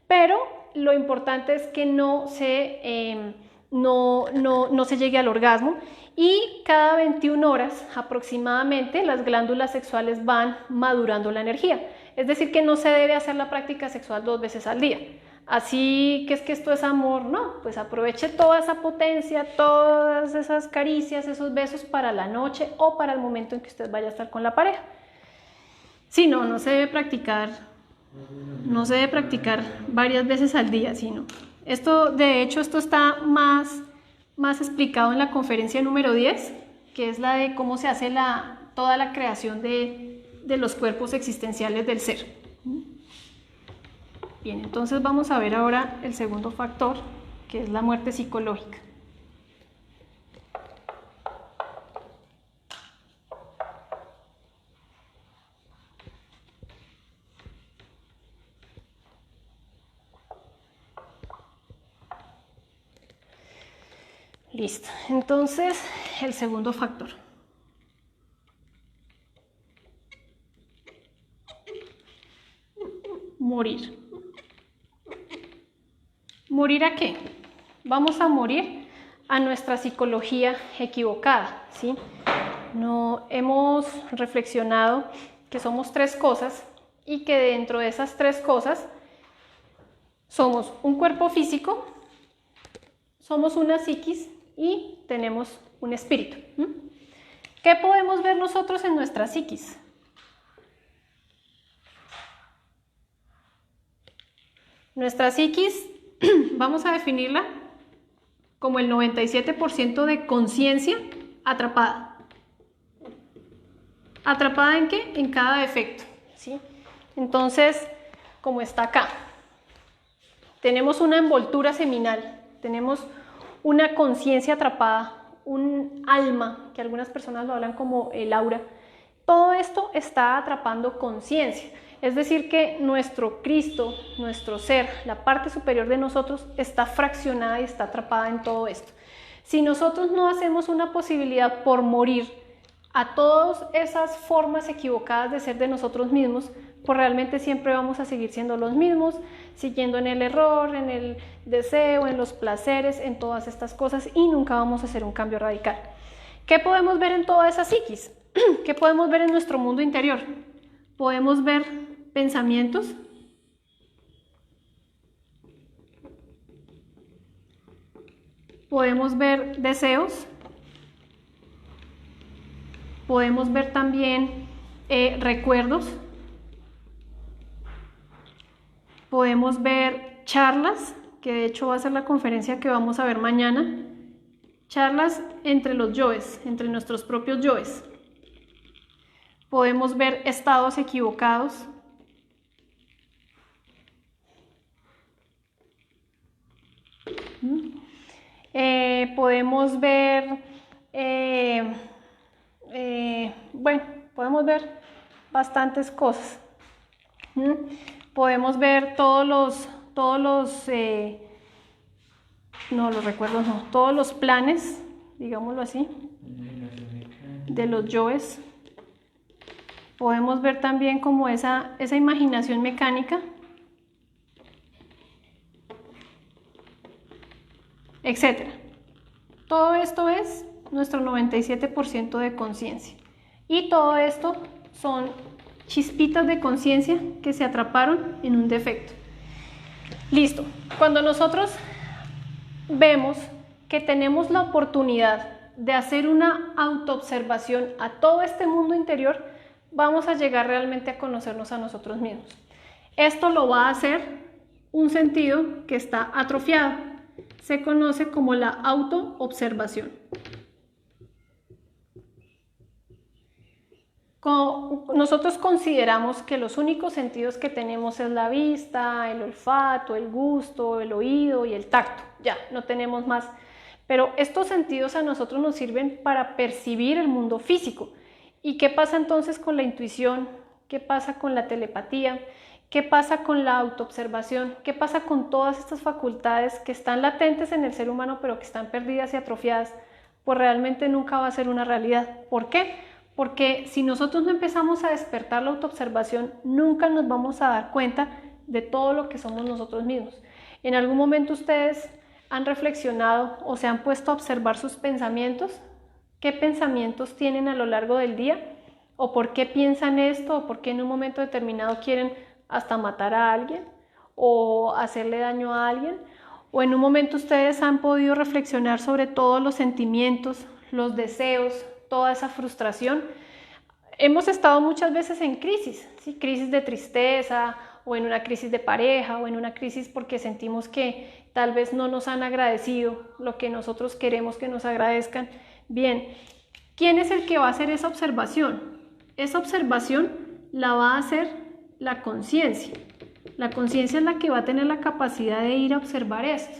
pero lo importante es que no se llegue al orgasmo, y cada 21 horas aproximadamente las glándulas sexuales van madurando la energía, es decir que no se debe hacer la práctica sexual 2 veces al día. Así que es que esto es amor, no, pues aproveche toda esa potencia, todas esas caricias, esos besos para la noche o para el momento en que usted vaya a estar con la pareja. Sí, no se debe practicar varias veces al día, sino. De hecho, esto está más explicado en la conferencia número 10, que es la de cómo se hace toda la creación de los cuerpos existenciales del ser. Bien, entonces vamos a ver ahora el segundo factor, que es la muerte psicológica. Listo, entonces el segundo factor. Morir. ¿Morir a qué? Vamos a morir a nuestra psicología equivocada, ¿sí? No hemos reflexionado que somos 3 cosas, y que dentro de esas 3 cosas somos un cuerpo físico, somos una psiquis y tenemos un espíritu. ¿Qué podemos ver nosotros en nuestra psiquis? Nuestra psiquis, vamos a definirla como el 97% de conciencia atrapada. ¿Atrapada en qué? En cada defecto, ¿sí? Entonces, como está acá, tenemos una envoltura seminal, tenemos una conciencia atrapada, un alma, que algunas personas lo hablan como el aura. Todo esto está atrapando conciencia. Es decir, que nuestro Cristo, nuestro ser, la parte superior de nosotros, está fraccionada y está atrapada en todo esto. Si nosotros no hacemos una posibilidad por morir a todas esas formas equivocadas de ser de nosotros mismos, pues realmente siempre vamos a seguir siendo los mismos, siguiendo en el error, en el deseo, en los placeres, en todas estas cosas, y nunca vamos a hacer un cambio radical. ¿Qué podemos ver en toda esa psiquis? ¿Qué podemos ver en nuestro mundo interior? Podemos ver pensamientos, podemos ver deseos, podemos ver también recuerdos, podemos ver charlas, que de hecho va a ser la conferencia que vamos a ver mañana, charlas entre los yoes, entre nuestros propios yoes. Podemos ver estados equivocados, podemos ver, bueno, podemos ver bastantes cosas. Podemos ver todos los planes, digámoslo así, de los yoes. Podemos ver también como esa imaginación mecánica, etcétera. Todo esto es nuestro 97% de conciencia. Y todo esto son chispitas de conciencia que se atraparon en un defecto. Listo. Cuando nosotros vemos que tenemos la oportunidad de hacer una autoobservación a todo este mundo interior, vamos a llegar realmente a conocernos a nosotros mismos. Esto lo va a hacer un sentido que está atrofiado. Se conoce como la autoobservación. Nosotros consideramos que los únicos sentidos que tenemos es la vista, el olfato, el gusto, el oído y el tacto. Ya, no tenemos más. Pero estos sentidos a nosotros nos sirven para percibir el mundo físico. ¿Y qué pasa entonces con la intuición? ¿Qué pasa con la telepatía? ¿Qué pasa con la autoobservación? ¿Qué pasa con todas estas facultades que están latentes en el ser humano pero que están perdidas y atrofiadas? Pues realmente nunca va a ser una realidad. ¿Por qué? Porque si nosotros no empezamos a despertar la autoobservación, nunca nos vamos a dar cuenta de todo lo que somos nosotros mismos. ¿En algún momento ustedes han reflexionado o se han puesto a observar sus pensamientos? ¿Qué pensamientos tienen a lo largo del día? ¿O por qué piensan esto? ¿O por qué en un momento determinado quieren hasta matar a alguien? ¿O hacerle daño a alguien? ¿O en un momento ustedes han podido reflexionar sobre todos los sentimientos, los deseos, toda esa frustración? Hemos estado muchas veces en crisis, ¿sí? Crisis de tristeza, o en una crisis de pareja, o en una crisis porque sentimos que tal vez no nos han agradecido lo que nosotros queremos que nos agradezcan. Bien, ¿quién es el que va a hacer esa observación? Esa observación la va a hacer la conciencia. La conciencia es la que va a tener la capacidad de ir a observar esto.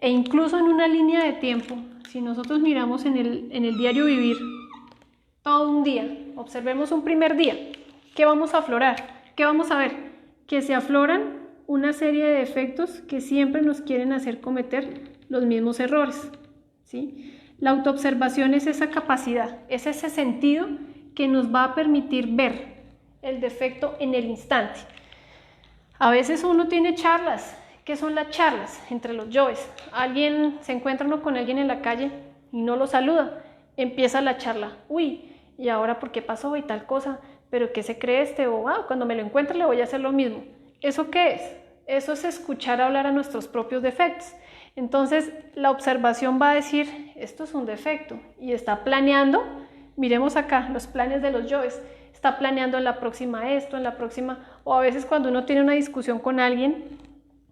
E incluso en una línea de tiempo, si nosotros miramos en el diario vivir, todo un día, observemos un primer día, ¿qué vamos a aflorar? ¿Qué vamos a ver? Que se afloran una serie de defectos que siempre nos quieren hacer cometer los mismos errores, ¿sí? La autoobservación es esa capacidad, es ese sentido que nos va a permitir ver el defecto en el instante. A veces uno tiene charlas. ¿Qué son las charlas entre los yoes? Alguien se encuentra uno con alguien en la calle y no lo saluda. Empieza la charla. Uy, ¿y ahora por qué pasó y tal cosa? ¿Pero qué se cree este? O cuando me lo encuentre le voy a hacer lo mismo. ¿Eso qué es? Eso es escuchar hablar a nuestros propios defectos. Entonces, la observación va a decir, esto es un defecto, y está planeando Miremos acá, los planes de los yoes. Está planeando en la próxima esto, en la próxima... O a veces cuando uno tiene una discusión con alguien,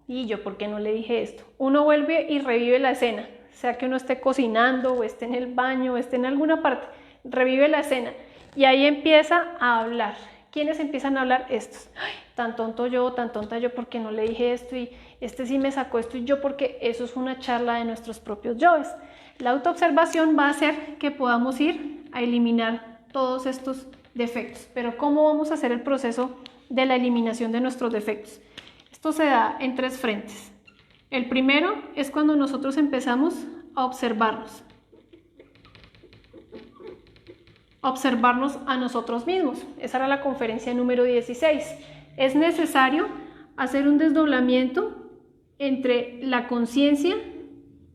y yo, ¿por qué no le dije esto? Uno vuelve y revive la escena, sea que uno esté cocinando, o esté en el baño, o esté en alguna parte, revive la escena. Y ahí empieza a hablar. ¿Quiénes empiezan a hablar? Estos. Ay, tan tonto yo, tan tonta yo, porque no le dije esto, y este sí me sacó esto, y yo, porque eso es una charla de nuestros propios yoes. La autoobservación va a hacer que podamos ir a eliminar todos estos defectos. Pero ¿cómo vamos a hacer el proceso de la eliminación de nuestros defectos? Esto se da en 3 frentes. El primero es cuando nosotros empezamos a observarnos. Observarnos a nosotros mismos. Esa era la conferencia número 16. Es necesario hacer un desdoblamiento entre la conciencia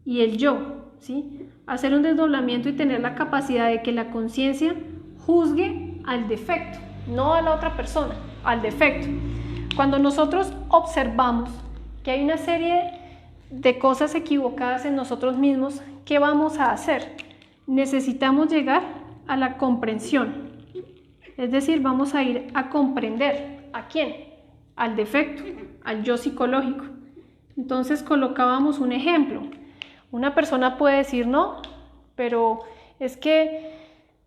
y el yo, ¿sí? Hacer un desdoblamiento y tener la capacidad de que la conciencia juzgue al defecto, no a la otra persona, al defecto. Cuando nosotros observamos que hay una serie de cosas equivocadas en nosotros mismos, ¿qué vamos a hacer? Necesitamos llegar a la comprensión, es decir, vamos a ir a comprender. ¿A quién? Al defecto, al yo psicológico. Entonces colocábamos un ejemplo. Una persona puede decir, no, pero es que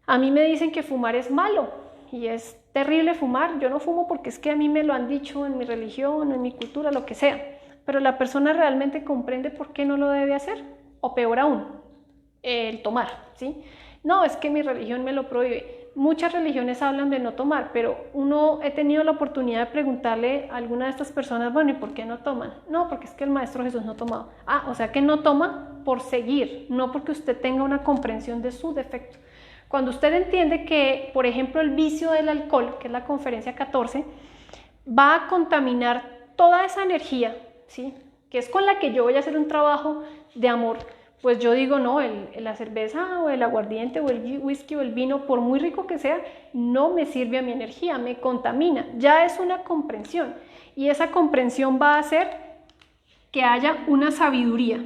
a mí me dicen que fumar es malo y es terrible fumar. Yo no fumo porque es que a mí me lo han dicho en mi religión, en mi cultura, lo que sea. Pero la persona realmente comprende por qué no lo debe hacer. O peor aún, el tomar, ¿sí? No, es que mi religión me lo prohíbe. Muchas religiones hablan de no tomar, pero he tenido la oportunidad de preguntarle a alguna de estas personas, bueno, ¿y por qué no toman? No, porque es que el Maestro Jesús no tomaba. Ah, o sea que no toma por seguir, no porque usted tenga una comprensión de su defecto. Cuando usted entiende que, por ejemplo, el vicio del alcohol, que es la conferencia 14, va a contaminar toda esa energía, ¿sí? Que es con la que yo voy a hacer un trabajo de amor, pues yo digo, no, la cerveza o el aguardiente o el whisky o el vino, por muy rico que sea, no me sirve a mi energía, me contamina. Ya es una comprensión y esa comprensión va a hacer que haya una sabiduría.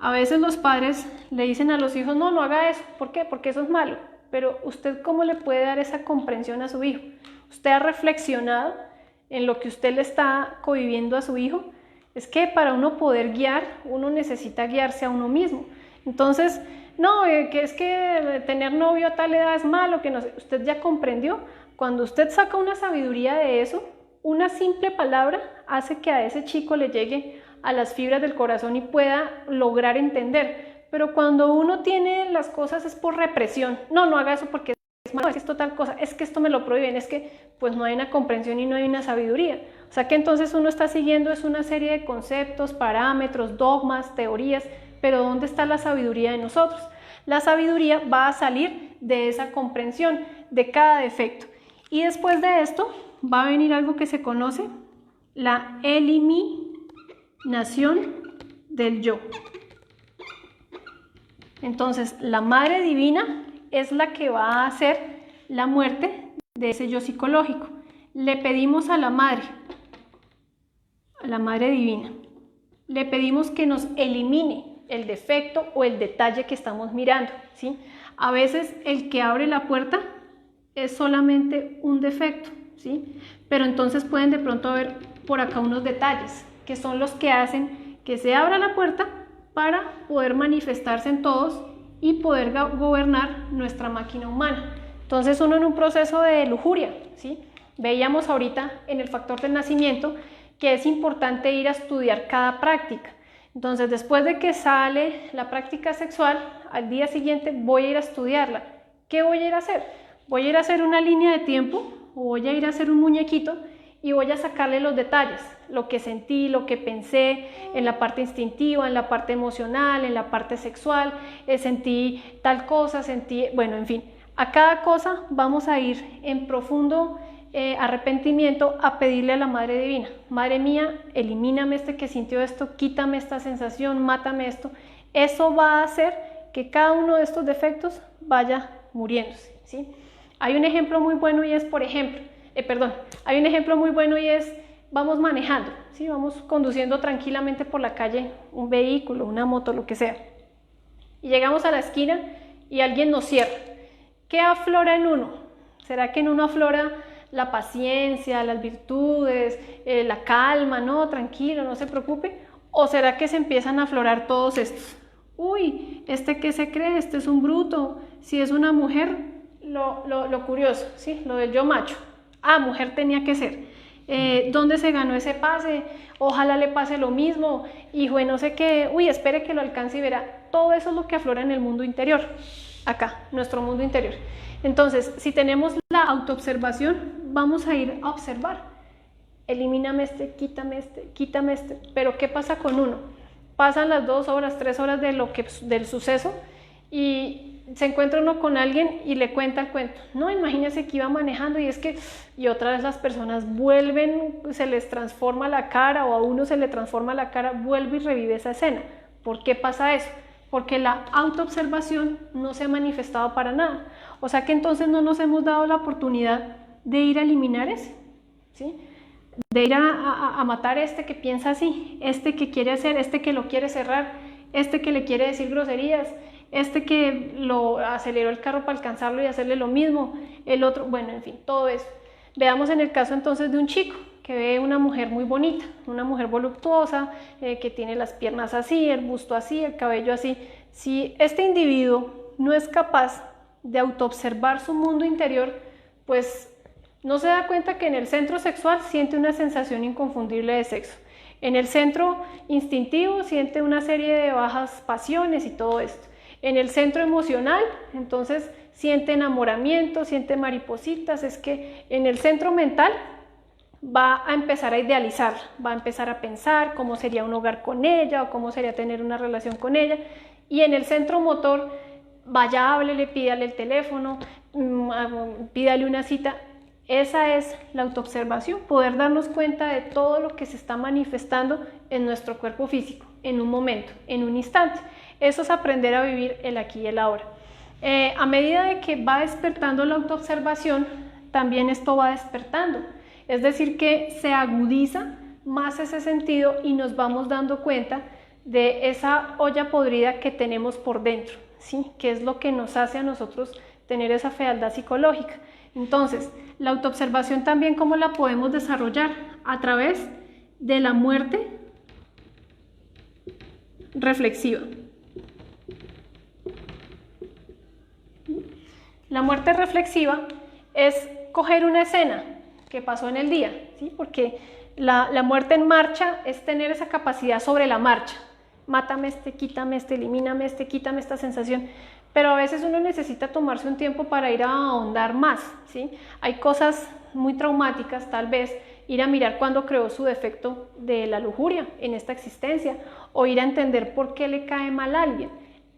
A veces los padres le dicen a los hijos, no haga eso. ¿Por qué? Porque eso es malo. Pero ¿usted cómo le puede dar esa comprensión a su hijo? ¿Usted ha reflexionado en lo que usted le está cohibiendo a su hijo? Es que para uno poder guiar, uno necesita guiarse a uno mismo. Entonces, no, que es que tener novio a tal edad es malo, que no sé. Usted ya comprendió. Cuando usted saca una sabiduría de eso, una simple palabra hace que a ese chico le llegue a las fibras del corazón y pueda lograr entender. Pero cuando uno tiene las cosas es por represión. No haga eso porque es malo, es que esto tal cosa, es que esto me lo prohíben, es que pues no hay una comprensión y no hay una sabiduría. O sea que entonces uno está siguiendo es una serie de conceptos, parámetros, dogmas, teorías, pero ¿dónde está la sabiduría de nosotros? La sabiduría va a salir de esa comprensión de cada defecto. Y después de esto va a venir algo que se conoce la eliminación del yo. Entonces, la Madre Divina es la que va a hacer la muerte de ese yo psicológico. Le pedimos a la Madre Divina, le pedimos que nos elimine el defecto o el detalle que estamos mirando, ¿sí? A veces el que abre la puerta es solamente un defecto, ¿sí? Pero entonces pueden de pronto haber por acá unos detalles que son los que hacen que se abra la puerta para poder manifestarse en todos y poder gobernar nuestra máquina humana. Entonces uno en un proceso de lujuria, ¿sí? Veíamos ahorita en el factor del nacimiento que es importante ir a estudiar cada práctica. Entonces después de que sale la práctica sexual, al día siguiente voy a ir a estudiarla. ¿Qué voy a ir a hacer? Voy a ir a hacer una línea de tiempo o voy a ir a hacer un muñequito y voy a sacarle los detalles, lo que sentí, lo que pensé, en la parte instintiva, en la parte emocional, en la parte sexual, sentí tal cosa, bueno, en fin, a cada cosa vamos a ir en profundo arrepentimiento a pedirle a la Madre Divina, Madre mía, elimíname este que sintió esto, quítame esta sensación, mátame esto. Eso va a hacer que cada uno de estos defectos vaya muriéndose, ¿sí? Hay un ejemplo muy bueno y es, por ejemplo, vamos manejando, ¿sí? Vamos conduciendo tranquilamente por la calle, un vehículo, una moto, lo que sea. y llegamos a la esquina y alguien nos cierra. ¿Qué aflora en uno? ¿Será que en uno aflora la paciencia, las virtudes, la calma, no, tranquilo, no se preocupe? ¿O será que se empiezan a aflorar todos estos? Uy, ¿este qué se cree? Este es un bruto. Si es una mujer, lo curioso, ¿sí? Lo del yo macho. Ah, mujer tenía que ser. ¿Dónde se ganó ese pase? Ojalá le pase lo mismo. Hijo de no sé qué. Uy, espere que lo alcance y verá. Todo eso es lo que aflora en el mundo interior. Acá, nuestro mundo interior. Entonces, si tenemos la autoobservación, vamos a ir a observar. Elimíname este, quítame este, quítame este. Pero ¿qué pasa con uno? Pasan las 2 horas, 3 horas del suceso y se encuentra uno con alguien y le cuenta el cuento. No, imagínese que iba manejando y otra vez las personas vuelven, se les transforma la cara o a uno se le transforma la cara, vuelve y revive esa escena. ¿Por qué pasa eso? Porque la autoobservación no se ha manifestado para nada. O sea que entonces no nos hemos dado la oportunidad de ir a eliminar ese, ¿sí? De ir a matar este que piensa así, este que quiere hacer, este que lo quiere cerrar, este que le quiere decir groserías, este que lo aceleró el carro para alcanzarlo y hacerle lo mismo, el otro, bueno, en fin, todo eso. Veamos en el caso entonces de un chico que ve una mujer muy bonita, una mujer voluptuosa, que tiene las piernas así, el busto así, el cabello así. Si este individuo no es capaz de autoobservar su mundo interior, pues no se da cuenta que en el centro sexual siente una sensación inconfundible de sexo. En el centro instintivo siente una serie de bajas pasiones y todo esto. En el centro emocional, entonces siente enamoramiento, siente maripositas. Es que en el centro mental va a empezar a idealizar, va a empezar a pensar cómo sería un hogar con ella o cómo sería tener una relación con ella. Y en el centro motor, vaya, háblele, pídale el teléfono, pídale una cita. Esa es la autoobservación, poder darnos cuenta de todo lo que se está manifestando en nuestro cuerpo físico, en un momento, en un instante. Eso es aprender a vivir el aquí y el ahora. A medida de que va despertando la autoobservación, también esto va despertando. Es decir, que se agudiza más ese sentido y nos vamos dando cuenta de esa olla podrida que tenemos por dentro, ¿sí? Que es lo que nos hace a nosotros tener esa fealdad psicológica. Entonces, la autoobservación también, ¿cómo la podemos desarrollar? A través de la muerte reflexiva. La muerte reflexiva es coger una escena que pasó en el día, ¿sí? Porque la muerte en marcha es tener esa capacidad sobre la marcha. Mátame este, quítame este, elimíname este, quítame esta sensación. Pero a veces uno necesita tomarse un tiempo para ir a ahondar más, ¿sí? Hay cosas muy traumáticas, tal vez, ir a mirar cuándo creó su defecto de la lujuria en esta existencia, o ir a entender por qué le cae mal a alguien.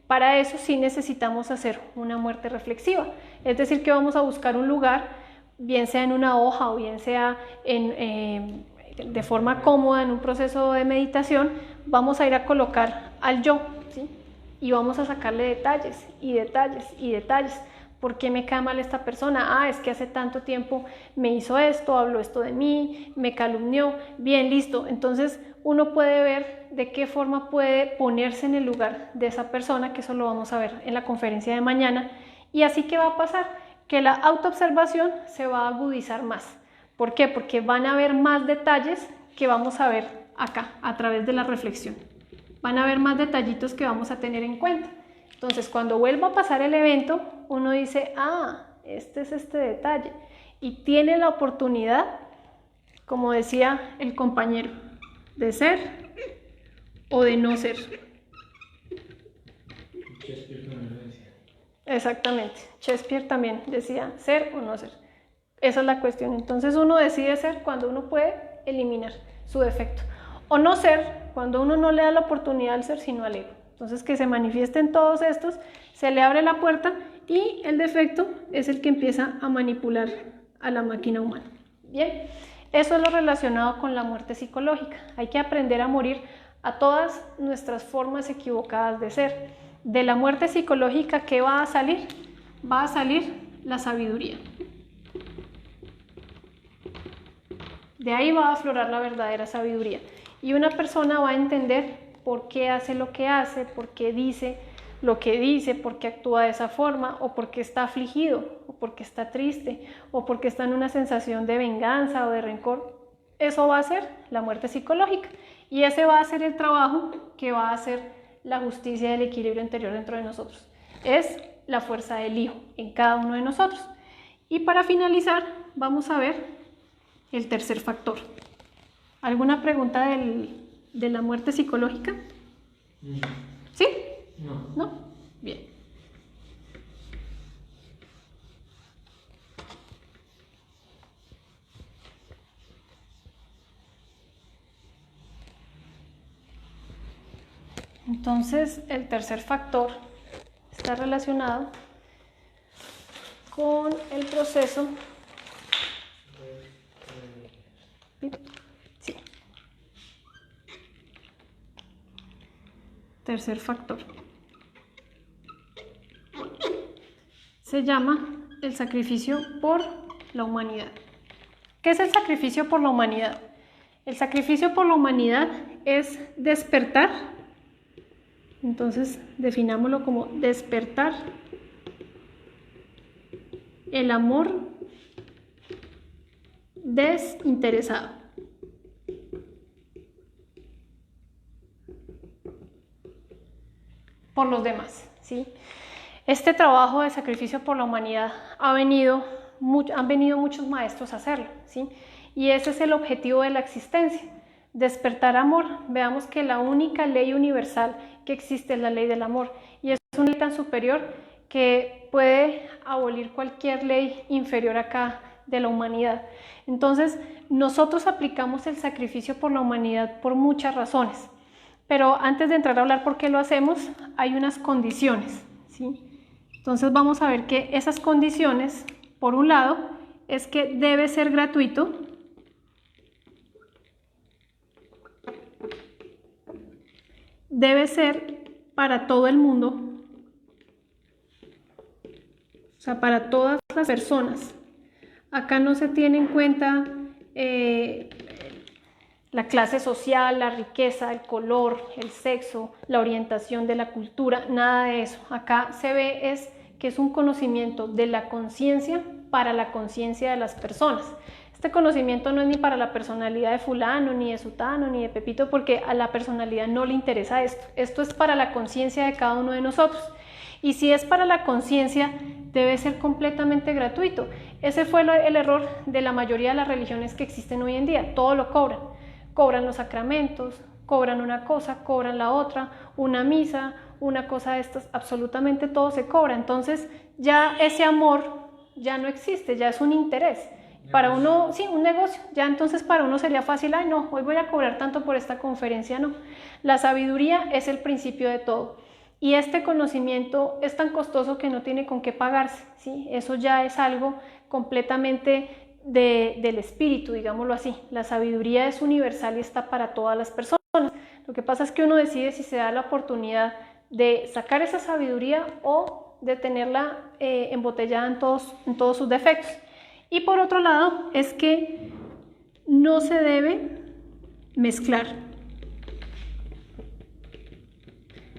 Para eso sí necesitamos hacer una muerte reflexiva, es decir, que vamos a buscar un lugar, bien sea en una hoja o bien sea de forma cómoda en un proceso de meditación, vamos a ir a colocar al yo, ¿sí? Y vamos a sacarle detalles y detalles y detalles. ¿Por qué me cae mal esta persona? Ah, es que hace tanto tiempo me hizo esto, habló esto de mí, me calumnió. Bien, listo. Entonces uno puede ver de qué forma puede ponerse en el lugar de esa persona, que eso lo vamos a ver en la conferencia de mañana. Y así que va a pasar que la autoobservación se va a agudizar más. ¿Por qué? Porque van a haber más detalles que vamos a ver acá a través de la reflexión. Van a haber más detallitos que vamos a tener en cuenta. Entonces, cuando vuelva a pasar el evento, uno dice, ah, este es este detalle. Y tiene la oportunidad, como decía el compañero, de ser o de no ser. Shakespeare también lo decía. Exactamente. Shakespeare también decía ser o no ser. Esa es la cuestión. Entonces, uno decide ser cuando uno puede eliminar su defecto. O no ser cuando uno no le da la oportunidad al ser, sino al ego. Entonces, que se manifiesten todos estos, se le abre la puerta y el defecto es el que empieza a manipular a la máquina humana. Bien, eso es lo relacionado con la muerte psicológica. Hay que aprender a morir a todas nuestras formas equivocadas de ser. De la muerte psicológica, ¿qué va a salir? Va a salir la sabiduría. De ahí va a aflorar la verdadera sabiduría. Y una persona va a entender por qué hace lo que hace, por qué dice, lo que dice, por qué actúa de esa forma, o por qué está afligido, o por qué está triste, o por qué está en una sensación de venganza o de rencor. Eso va a ser la muerte psicológica, y ese va a ser el trabajo que va a hacer la justicia del equilibrio interior dentro de nosotros. Es la fuerza del Hijo en cada uno de nosotros. Y para finalizar, vamos a ver el tercer factor. ¿Alguna pregunta de la muerte psicológica? ¿Sí? No. ¿No? Bien. Entonces, el tercer factor está relacionado con el proceso. Sí. Tercer factor. Se llama el sacrificio por la humanidad. ¿Qué es el sacrificio por la humanidad? El sacrificio por la humanidad es despertar. Entonces, definámoslo como despertar el amor desinteresado. Por los demás, ¿sí? Este trabajo de sacrificio por la humanidad han venido muchos maestros a hacerlo, ¿sí? Y ese es el objetivo de la existencia, despertar amor. Veamos que la única ley universal que existe es la ley del amor, y es una ley tan superior que puede abolir cualquier ley inferior acá de la humanidad. Entonces, nosotros aplicamos el sacrificio por la humanidad por muchas razones, pero antes de entrar a hablar por qué lo hacemos, hay unas condiciones, ¿sí? Entonces vamos a ver que esas condiciones, por un lado, es que debe ser gratuito, debe ser para todo el mundo, o sea, para todas las personas. Acá no se tiene en cuenta la clase social, la riqueza, el color, el sexo, la orientación de la cultura, nada de eso. Acá se ve que es un conocimiento de la conciencia para la conciencia de las personas. Este conocimiento no es ni para la personalidad de fulano, ni de sutano, ni de pepito, porque a la personalidad no le interesa esto. Esto es para la conciencia de cada uno de nosotros. Y si es para la conciencia, debe ser completamente gratuito. Ese fue el error de la mayoría de las religiones que existen hoy en día. Todo lo cobran. Cobran los sacramentos, cobran una cosa, cobran la otra, una misa, una cosa de estas, absolutamente todo se cobra. Entonces ya ese amor ya no existe, ya es un interés. Para uno, sí, un negocio. Ya entonces para uno sería fácil, ay no, hoy voy a cobrar tanto por esta conferencia, no. La sabiduría es el principio de todo. Y este conocimiento es tan costoso que no tiene con qué pagarse, ¿sí? Eso ya es algo completamente del espíritu, digámoslo así. La sabiduría es universal y está para todas las personas. Lo que pasa es que uno decide si se da la oportunidad de sacar esa sabiduría o de tenerla embotellada en todos sus defectos. Y por otro lado, es que no se debe mezclar.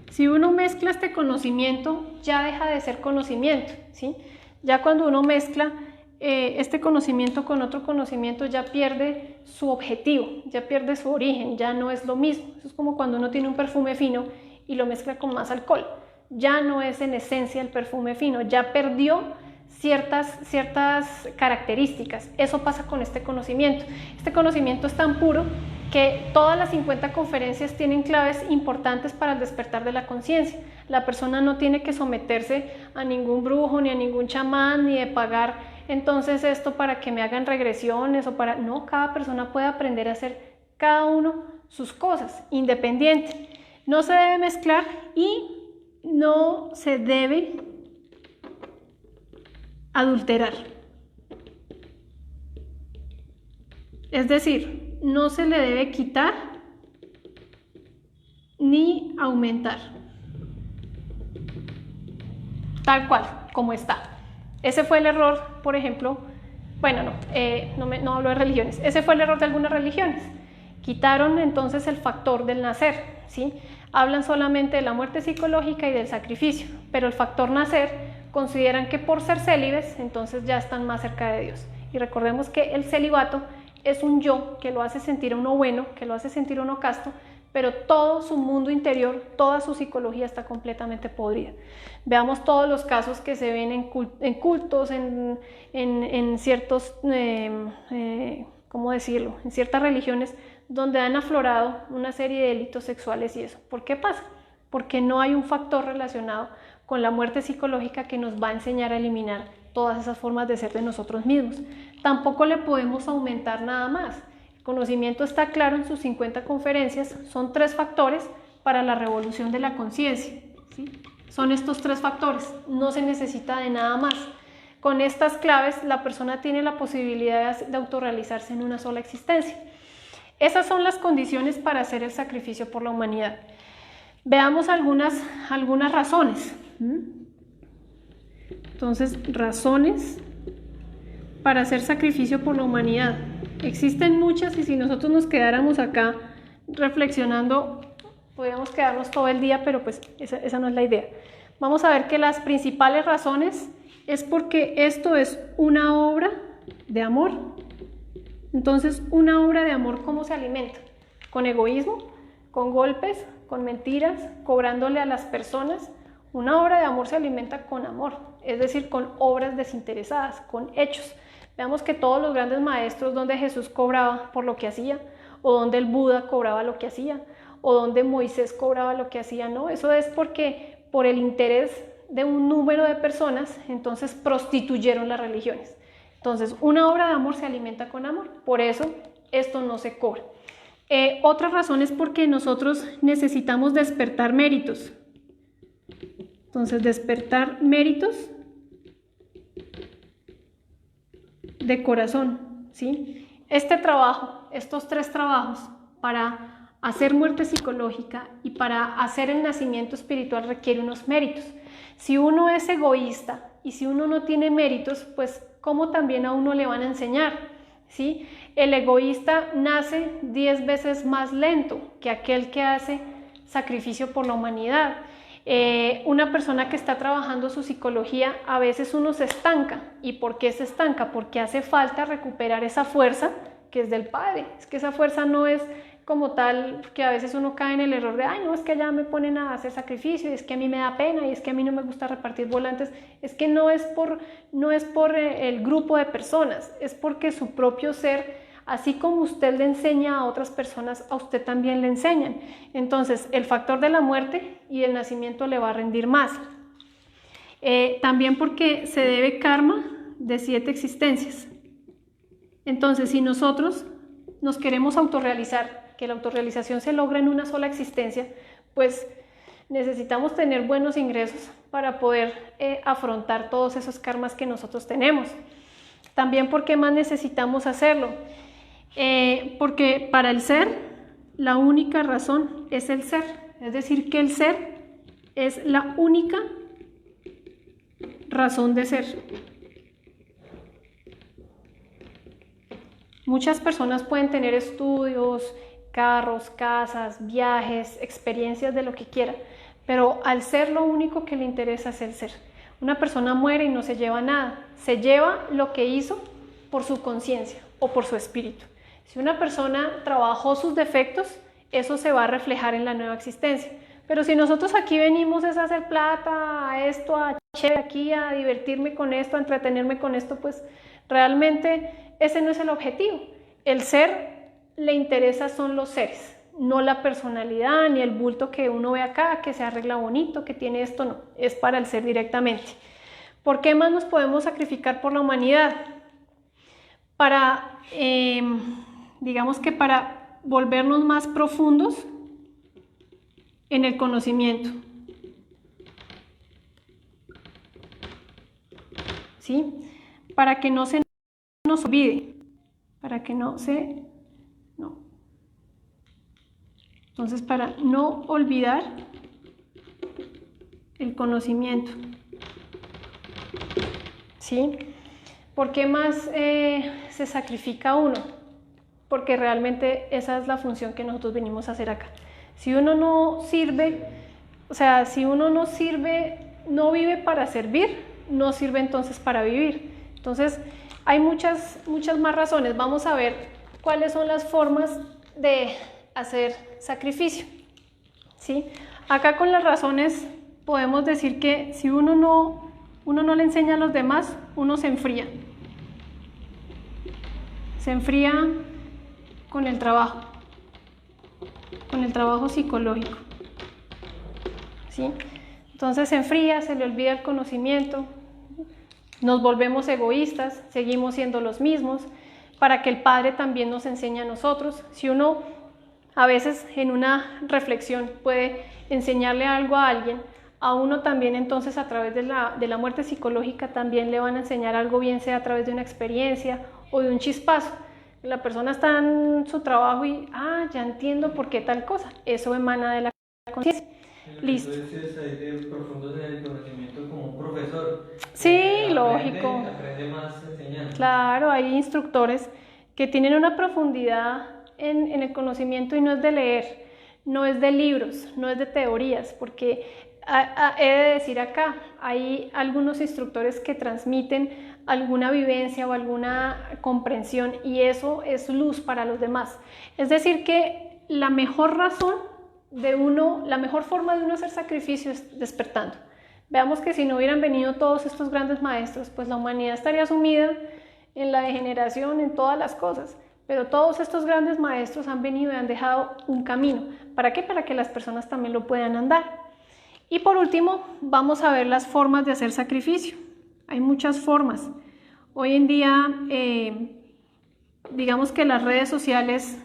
Si uno mezcla este conocimiento, ya deja de ser conocimiento, ¿sí? Ya cuando uno mezcla este conocimiento con otro conocimiento, ya pierde su objetivo, ya pierde su origen, ya no es lo mismo. Eso es como cuando uno tiene un perfume fino y lo mezcla con más alcohol. Ya no es en esencia el perfume fino, ya perdió ciertas características. Eso pasa con este conocimiento. Este conocimiento es tan puro que todas las 50 conferencias tienen claves importantes para el despertar de la conciencia. La persona no tiene que someterse a ningún brujo, ni a ningún chamán, ni de pagar entonces esto para que me hagan regresiones o para... No, cada persona puede aprender a hacer cada uno sus cosas, independiente. No se debe mezclar y no se debe adulterar. Es decir, no se le debe quitar ni aumentar. Tal cual, como está. Ese fue el error, por ejemplo, bueno, no hablo de religiones. Ese fue el error de algunas religiones. Quitaron entonces el factor del nacer, ¿sí? hablan solamente de la muerte psicológica y del sacrificio, pero el factor nacer consideran que por ser célibes, entonces ya están más cerca de Dios. Y recordemos que el celibato es un yo que lo hace sentir a uno bueno, que lo hace sentir a uno casto, pero todo su mundo interior, toda su psicología está completamente podrida. Veamos todos los casos que se ven en cultos, en ciertos, ¿cómo decirlo?, en ciertas religiones donde han aflorado una serie de delitos sexuales y eso. ¿Por qué pasa? Porque no hay un factor relacionado con la muerte psicológica que nos va a enseñar a eliminar todas esas formas de ser de nosotros mismos. Tampoco le podemos aumentar nada más. El conocimiento está claro en sus 50 conferencias, son 3 factores para la revolución de la conciencia, ¿sí? Son estos 3 factores, no se necesita de nada más. Con estas claves la persona tiene la posibilidad de autorrealizarse en una sola existencia. Esas son las condiciones para hacer el sacrificio por la humanidad. Veamos algunas razones. Entonces, razones para hacer sacrificio por la humanidad. Existen muchas y si nosotros nos quedáramos acá reflexionando, podríamos quedarnos todo el día, pero pues esa no es la idea. Vamos a ver que las principales razones es porque esto es una obra de amor. Entonces, una obra de amor, ¿cómo se alimenta? Con egoísmo, con golpes, con mentiras, cobrándole a las personas. Una obra de amor se alimenta con amor, es decir, con obras desinteresadas, con hechos. Veamos que todos los grandes maestros donde Jesús cobraba por lo que hacía, o donde el Buda cobraba lo que hacía, o donde Moisés cobraba lo que hacía, no, eso es porque por el interés de un número de personas, entonces prostituyeron las religiones. Entonces, una obra de amor se alimenta con amor, por eso esto no se cobra. Otra razón es porque nosotros necesitamos despertar méritos. Entonces, despertar méritos de corazón, ¿sí? Este trabajo, estos 3 trabajos para hacer muerte psicológica y para hacer el nacimiento espiritual requiere unos méritos. Si uno es egoísta y si uno no tiene méritos, pues ¿cómo también a uno le van a enseñar? ¿Sí? El egoísta nace 10 veces más lento que aquel que hace sacrificio por la humanidad. Una persona que está trabajando su psicología, a veces uno se estanca. ¿Y por qué se estanca? Porque hace falta recuperar esa fuerza que es del Padre. Es que esa fuerza no es como tal, que a veces uno cae en el error de, ay, no, es que allá me ponen a hacer sacrificio, y es que a mí me da pena, y es que a mí no me gusta repartir volantes. Es que no es por el grupo de personas, es porque su propio ser, así como usted le enseña a otras personas, a usted también le enseñan. Entonces, el factor de la muerte y el nacimiento le va a rendir más. También porque se debe karma de 7 existencias. Entonces, si nosotros nos queremos autorrealizar, que la autorrealización se logra en una sola existencia, pues necesitamos tener buenos ingresos para poder afrontar todos esos karmas que nosotros tenemos. También, ¿por qué más necesitamos hacerlo? Porque para el ser, la única razón es el ser. Es decir, que el ser es la única razón de ser. Muchas personas pueden tener estudios, carros, casas, viajes, experiencias de lo que quiera, pero al ser lo único que le interesa es el ser. Una persona muere y no se lleva nada, se lleva lo que hizo por su conciencia o por su espíritu. Si una persona trabajó sus defectos, eso se va a reflejar en la nueva existencia. Pero si nosotros aquí venimos es a hacer plata, a esto, a aquí, a divertirme con esto, a entretenerme con esto, pues realmente ese no es el objetivo. El ser le interesa son los seres, no la personalidad ni el bulto que uno ve acá, que se arregla bonito, que tiene esto, no, es para el ser directamente. ¿Por qué más nos podemos sacrificar por la humanidad? Para, digamos que para volvernos más profundos en el conocimiento. ¿Sí? Para que no se nos olvide, para que no. Entonces, para no olvidar el conocimiento. ¿Sí? ¿Por qué más se sacrifica uno? Porque realmente esa es la función que nosotros venimos a hacer acá. Si uno no sirve, o sea, si uno no sirve, no vive para servir, no sirve entonces para vivir. Entonces, hay muchas más razones. Vamos a ver cuáles son las formas de hacer sacrificio, ¿sí? Acá con las razones podemos decir que si uno no le enseña a los demás, uno se enfría. Se enfría con el trabajo psicológico, ¿sí? Entonces se enfría, se le olvida el conocimiento, nos volvemos egoístas, seguimos siendo los mismos, para que el Padre también nos enseñe a nosotros. Si uno a veces en una reflexión puede enseñarle algo a alguien, a uno también entonces a través de la muerte psicológica también le van a enseñar algo, bien sea a través de una experiencia o de un chispazo. La persona está en su trabajo y, ya entiendo por qué tal cosa. Eso emana de la conciencia. Listo. Entonces hay de profundos en el conocimiento como un profesor. Sí, lógico. Aprende más enseñando. Claro, hay instructores que tienen una profundidad en el conocimiento y no es de leer, no es de libros, no es de teorías, porque he de decir acá, hay algunos instructores que transmiten alguna vivencia o alguna comprensión y eso es luz para los demás. Es decir que la mejor razón la mejor forma de uno hacer sacrificio es despertando. Veamos que si no hubieran venido todos estos grandes maestros, pues la humanidad estaría sumida en la degeneración, en todas las cosas. Pero todos estos grandes maestros han venido y han dejado un camino. ¿Para qué? Para que las personas también lo puedan andar. Y por último, vamos a ver las formas de hacer sacrificio. Hay muchas formas. Hoy en día, digamos que las redes sociales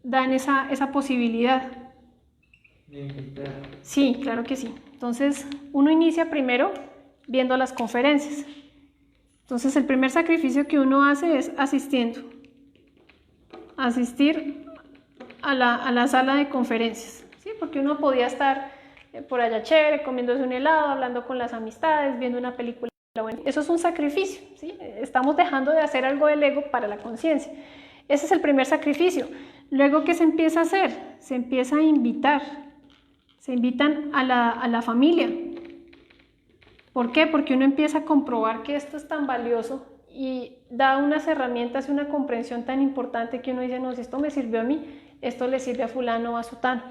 dan esa posibilidad. Sí, claro que sí. Entonces, uno inicia primero viendo las conferencias. Entonces, el primer sacrificio que uno hace es asistir a la sala de conferencias, ¿sí? Porque uno podía estar por allá chévere, comiéndose un helado, hablando con las amistades, viendo una película. Bueno, eso es un sacrificio, ¿sí? Estamos dejando de hacer algo del ego para la conciencia. Ese es el primer sacrificio. Luego, ¿qué se empieza a hacer? Se empieza a invitar. Se invitan a la familia. ¿Por qué? Porque uno empieza a comprobar que esto es tan valioso y da unas herramientas y una comprensión tan importante que uno dice, no, si esto me sirvió a mí, esto le sirve a fulano o a sutano.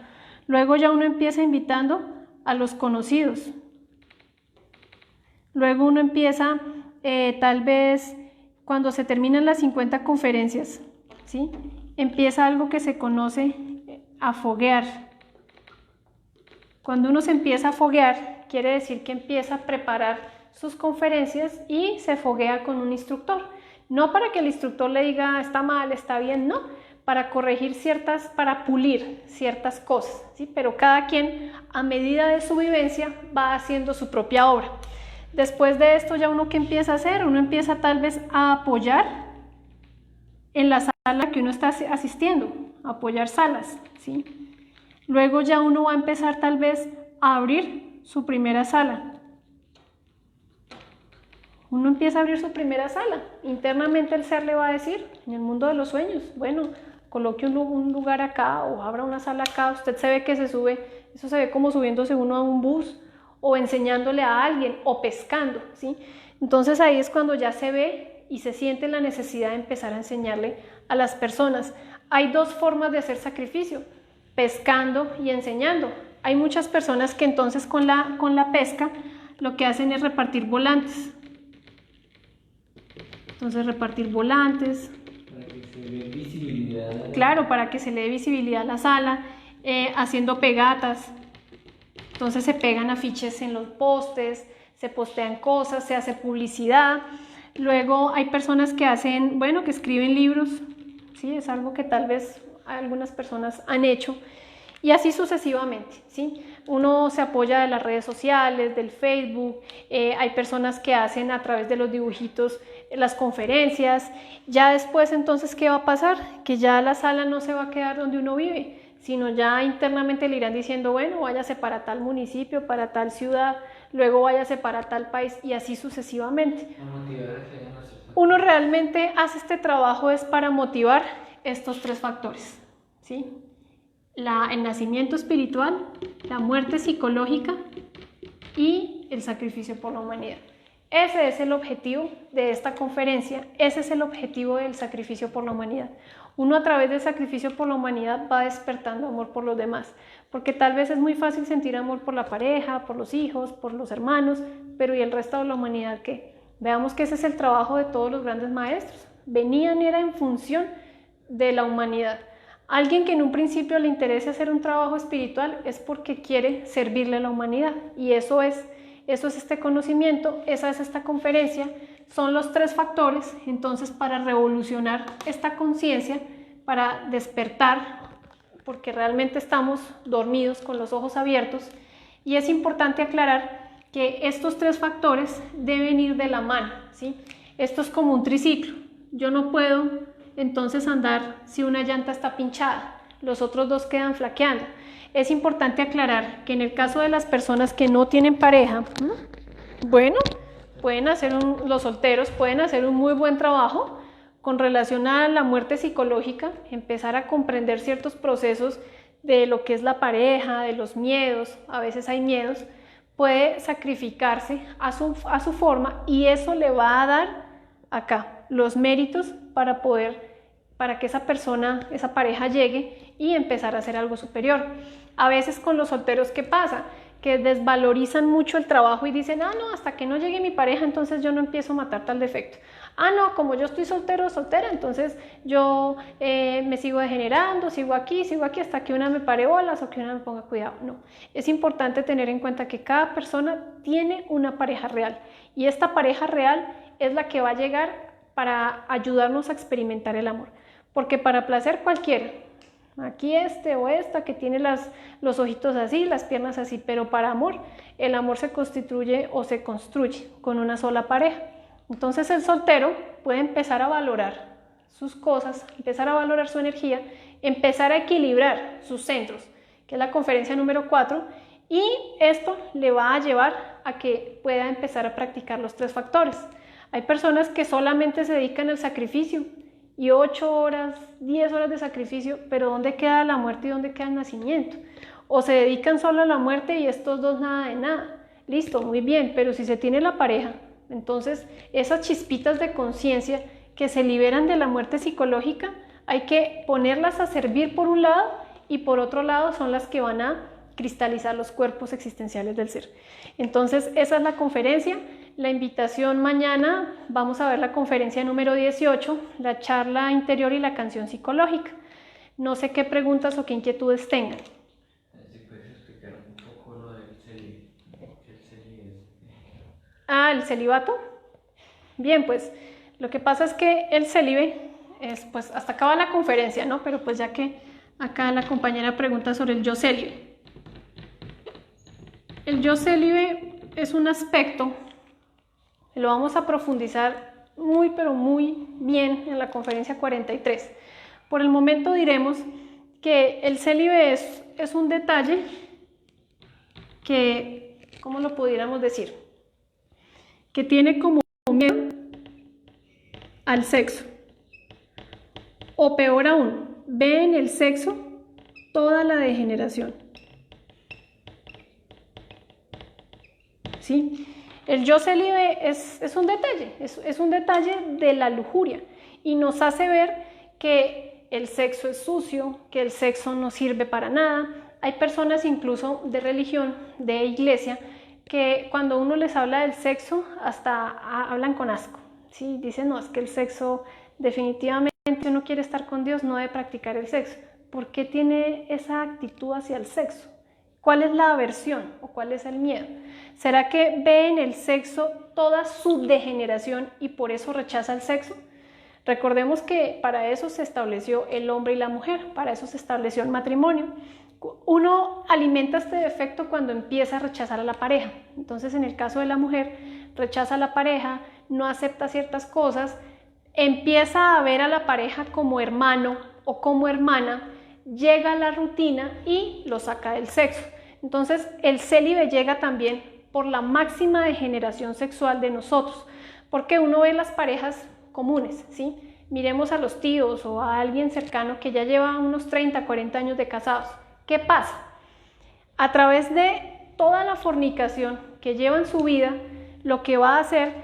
Luego ya uno empieza invitando a los conocidos. Luego uno empieza, tal vez, cuando se terminan las 50 conferencias, ¿sí? Empieza algo que se conoce a foguear. Cuando uno se empieza a foguear, quiere decir que empieza a preparar sus conferencias y se foguea con un instructor. No para que el instructor le diga está mal, está bien, no, para corregir para pulir ciertas cosas, ¿sí? Pero cada quien a medida de su vivencia va haciendo su propia obra. Después de esto ya uno ¿qué empieza a hacer? Uno empieza tal vez a apoyar en la sala que uno está asistiendo, a apoyar salas, ¿sí? Luego ya uno va a empezar tal vez a abrir su primera sala. Uno empieza a abrir su primera sala. Internamente el ser le va a decir, en el mundo de los sueños, bueno, coloque un lugar acá o abra una sala acá. Usted se ve que se sube, eso se ve como subiéndose uno a un bus o enseñándole a alguien o pescando, ¿sí? Entonces ahí es cuando ya se ve y se siente la necesidad de empezar a enseñarle a las personas. Hay dos formas de hacer sacrificio, pescando y enseñando. Hay muchas personas que entonces con la pesca lo que hacen es repartir volantes. Entonces repartir volantes. Para que se dé visibilidad. Claro, para que se le dé visibilidad a la sala, haciendo pegatas. Entonces se pegan afiches en los postes, se postean cosas, se hace publicidad. Luego hay personas que hacen, bueno, que escriben libros, ¿sí? Es algo que tal vez algunas personas han hecho. Y así sucesivamente, ¿sí? Uno se apoya de las redes sociales, del Facebook, hay personas que hacen a través de los dibujitos las conferencias. Ya después, entonces, ¿qué va a pasar? Que ya la sala no se va a quedar donde uno vive, sino ya internamente le irán diciendo, bueno, váyase para tal municipio, para tal ciudad, luego váyase para tal país y así sucesivamente. Uno realmente hace este trabajo es para motivar estos tres factores, ¿sí? el nacimiento espiritual, la muerte psicológica y el sacrificio por la humanidad. Ese es el objetivo de esta conferencia, ese es el objetivo del sacrificio por la humanidad. Uno a través del sacrificio por la humanidad va despertando amor por los demás, porque tal vez es muy fácil sentir amor por la pareja, por los hijos, por los hermanos, pero ¿y el resto de la humanidad qué? Veamos que ese es el trabajo de todos los grandes maestros. Venían era en función de la humanidad. Alguien que en un principio le interese hacer un trabajo espiritual es porque quiere servirle a la humanidad, y eso es este conocimiento, esa es esta conferencia, son los 3 factores. Entonces, para revolucionar esta conciencia, para despertar, porque realmente estamos dormidos con los ojos abiertos, y es importante aclarar que estos 3 factores deben ir de la mano, ¿sí? Esto es como un triciclo. Yo no puedo entonces andar si una llanta está pinchada, los otros 2 quedan flaqueando. Es importante aclarar que en el caso de las personas que no tienen pareja, bueno, los solteros pueden hacer un muy buen trabajo con relación a la muerte psicológica, empezar a comprender ciertos procesos de lo que es la pareja, de los miedos, a veces hay miedos, puede sacrificarse a su forma, y eso le va a dar acá los méritos para que esa persona, esa pareja llegue y empezar a hacer algo superior. A veces con los solteros, ¿qué pasa? Que desvalorizan mucho el trabajo y dicen, no, hasta que no llegue mi pareja, entonces yo no empiezo a matar tal defecto. No, como yo estoy soltero o soltera, entonces yo me sigo degenerando, sigo aquí, hasta que una me pare bolas o que una me ponga cuidado. No, es importante tener en cuenta que cada persona tiene una pareja real, y esta pareja real es la que va a llegar para ayudarnos a experimentar el amor. Porque para placer cualquiera, aquí este o esta que tiene los ojitos así, las piernas así, pero para amor, el amor se constituye o se construye con una sola pareja. Entonces el soltero puede empezar a valorar sus cosas, empezar a valorar su energía, empezar a equilibrar sus centros, que es la conferencia número 4, y esto le va a llevar a que pueda empezar a practicar los 3 factores. Hay personas que solamente se dedican al sacrificio, y 8 horas, 10 horas de sacrificio, pero ¿dónde queda la muerte y dónde queda el nacimiento? O se dedican solo a la muerte y estos 2 nada de nada. Listo, muy bien, pero si se tiene la pareja, entonces esas chispitas de conciencia que se liberan de la muerte psicológica, hay que ponerlas a servir por un lado, y por otro lado son las que van a cristalizar los cuerpos existenciales del ser. Entonces esa es la conferencia. La invitación mañana, vamos a ver la conferencia número 18, la charla interior y la canción psicológica. No sé qué preguntas o qué inquietudes tengan. Si puedes explicar un poco lo del celibato. ¿Qué el celibato es? ¿El celibato? Bien, pues lo que pasa es que el célibe es, pues hasta acá va la conferencia, ¿no? Pero pues ya que acá la compañera pregunta sobre el yo célibe. El yo célibe es un aspecto, lo vamos a profundizar muy pero muy bien en la conferencia 43. Por el momento diremos que el célibe es un detalle que, ¿cómo lo pudiéramos decir? Que tiene como miedo al sexo, o peor aún, ve en el sexo toda la degeneración. ¿Sí? El yo célibe es un detalle, es un detalle de la lujuria, y nos hace ver que el sexo es sucio, que el sexo no sirve para nada. Hay personas incluso de religión, de iglesia, que cuando uno les habla del sexo hasta hablan con asco, ¿sí? Dicen, no, es que el sexo definitivamente, si uno quiere estar con Dios no debe practicar el sexo. ¿Por qué tiene esa actitud hacia el sexo? ¿Cuál es la aversión o cuál es el miedo? ¿Será que ve en el sexo toda su degeneración y por eso rechaza el sexo? Recordemos que para eso se estableció el hombre y la mujer, para eso se estableció el matrimonio. Uno alimenta este defecto cuando empieza a rechazar a la pareja. Entonces, en el caso de la mujer, rechaza a la pareja, no acepta ciertas cosas, empieza a ver a la pareja como hermano o como hermana, llega a la rutina y lo saca del sexo. Entonces el célibe llega también por la máxima degeneración sexual de nosotros, porque uno ve las parejas comunes, ¿sí? Miremos a los tíos o a alguien cercano que ya lleva unos 30, 40 años de casados. ¿Qué pasa? A través de toda la fornicación que lleva en su vida, lo que va a hacer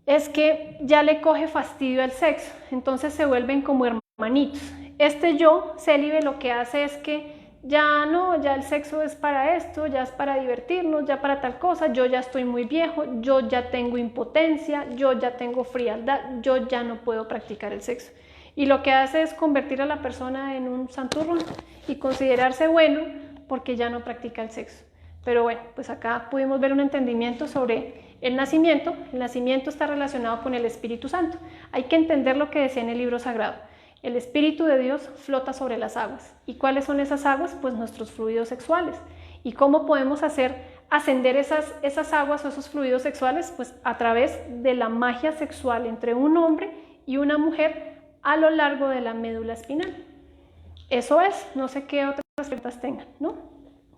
es que ya le coge fastidio al sexo, entonces se vuelven como hermanitos. Este yo célibe lo que hace es que ya no, ya el sexo es para esto, ya es para divertirnos, ya para tal cosa, yo ya estoy muy viejo, yo ya tengo impotencia, yo ya tengo frialdad, yo ya no puedo practicar el sexo. Y lo que hace es convertir a la persona en un santurrón y considerarse bueno porque ya no practica el sexo. Pero bueno, pues acá pudimos ver un entendimiento sobre el nacimiento. El nacimiento está relacionado con el Espíritu Santo. Hay que entender lo que decía en el libro sagrado. El Espíritu de Dios flota sobre las aguas. ¿Y cuáles son esas aguas? Pues nuestros fluidos sexuales. ¿Y cómo podemos hacer ascender esas aguas o esos fluidos sexuales? Pues a través de la magia sexual entre un hombre y una mujer a lo largo de la médula espinal. Eso es, no sé qué otras preguntas tengan, ¿no?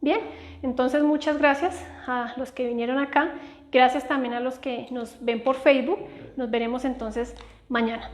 Bien, entonces muchas gracias a los que vinieron acá. Gracias también a los que nos ven por Facebook. Nos veremos entonces mañana.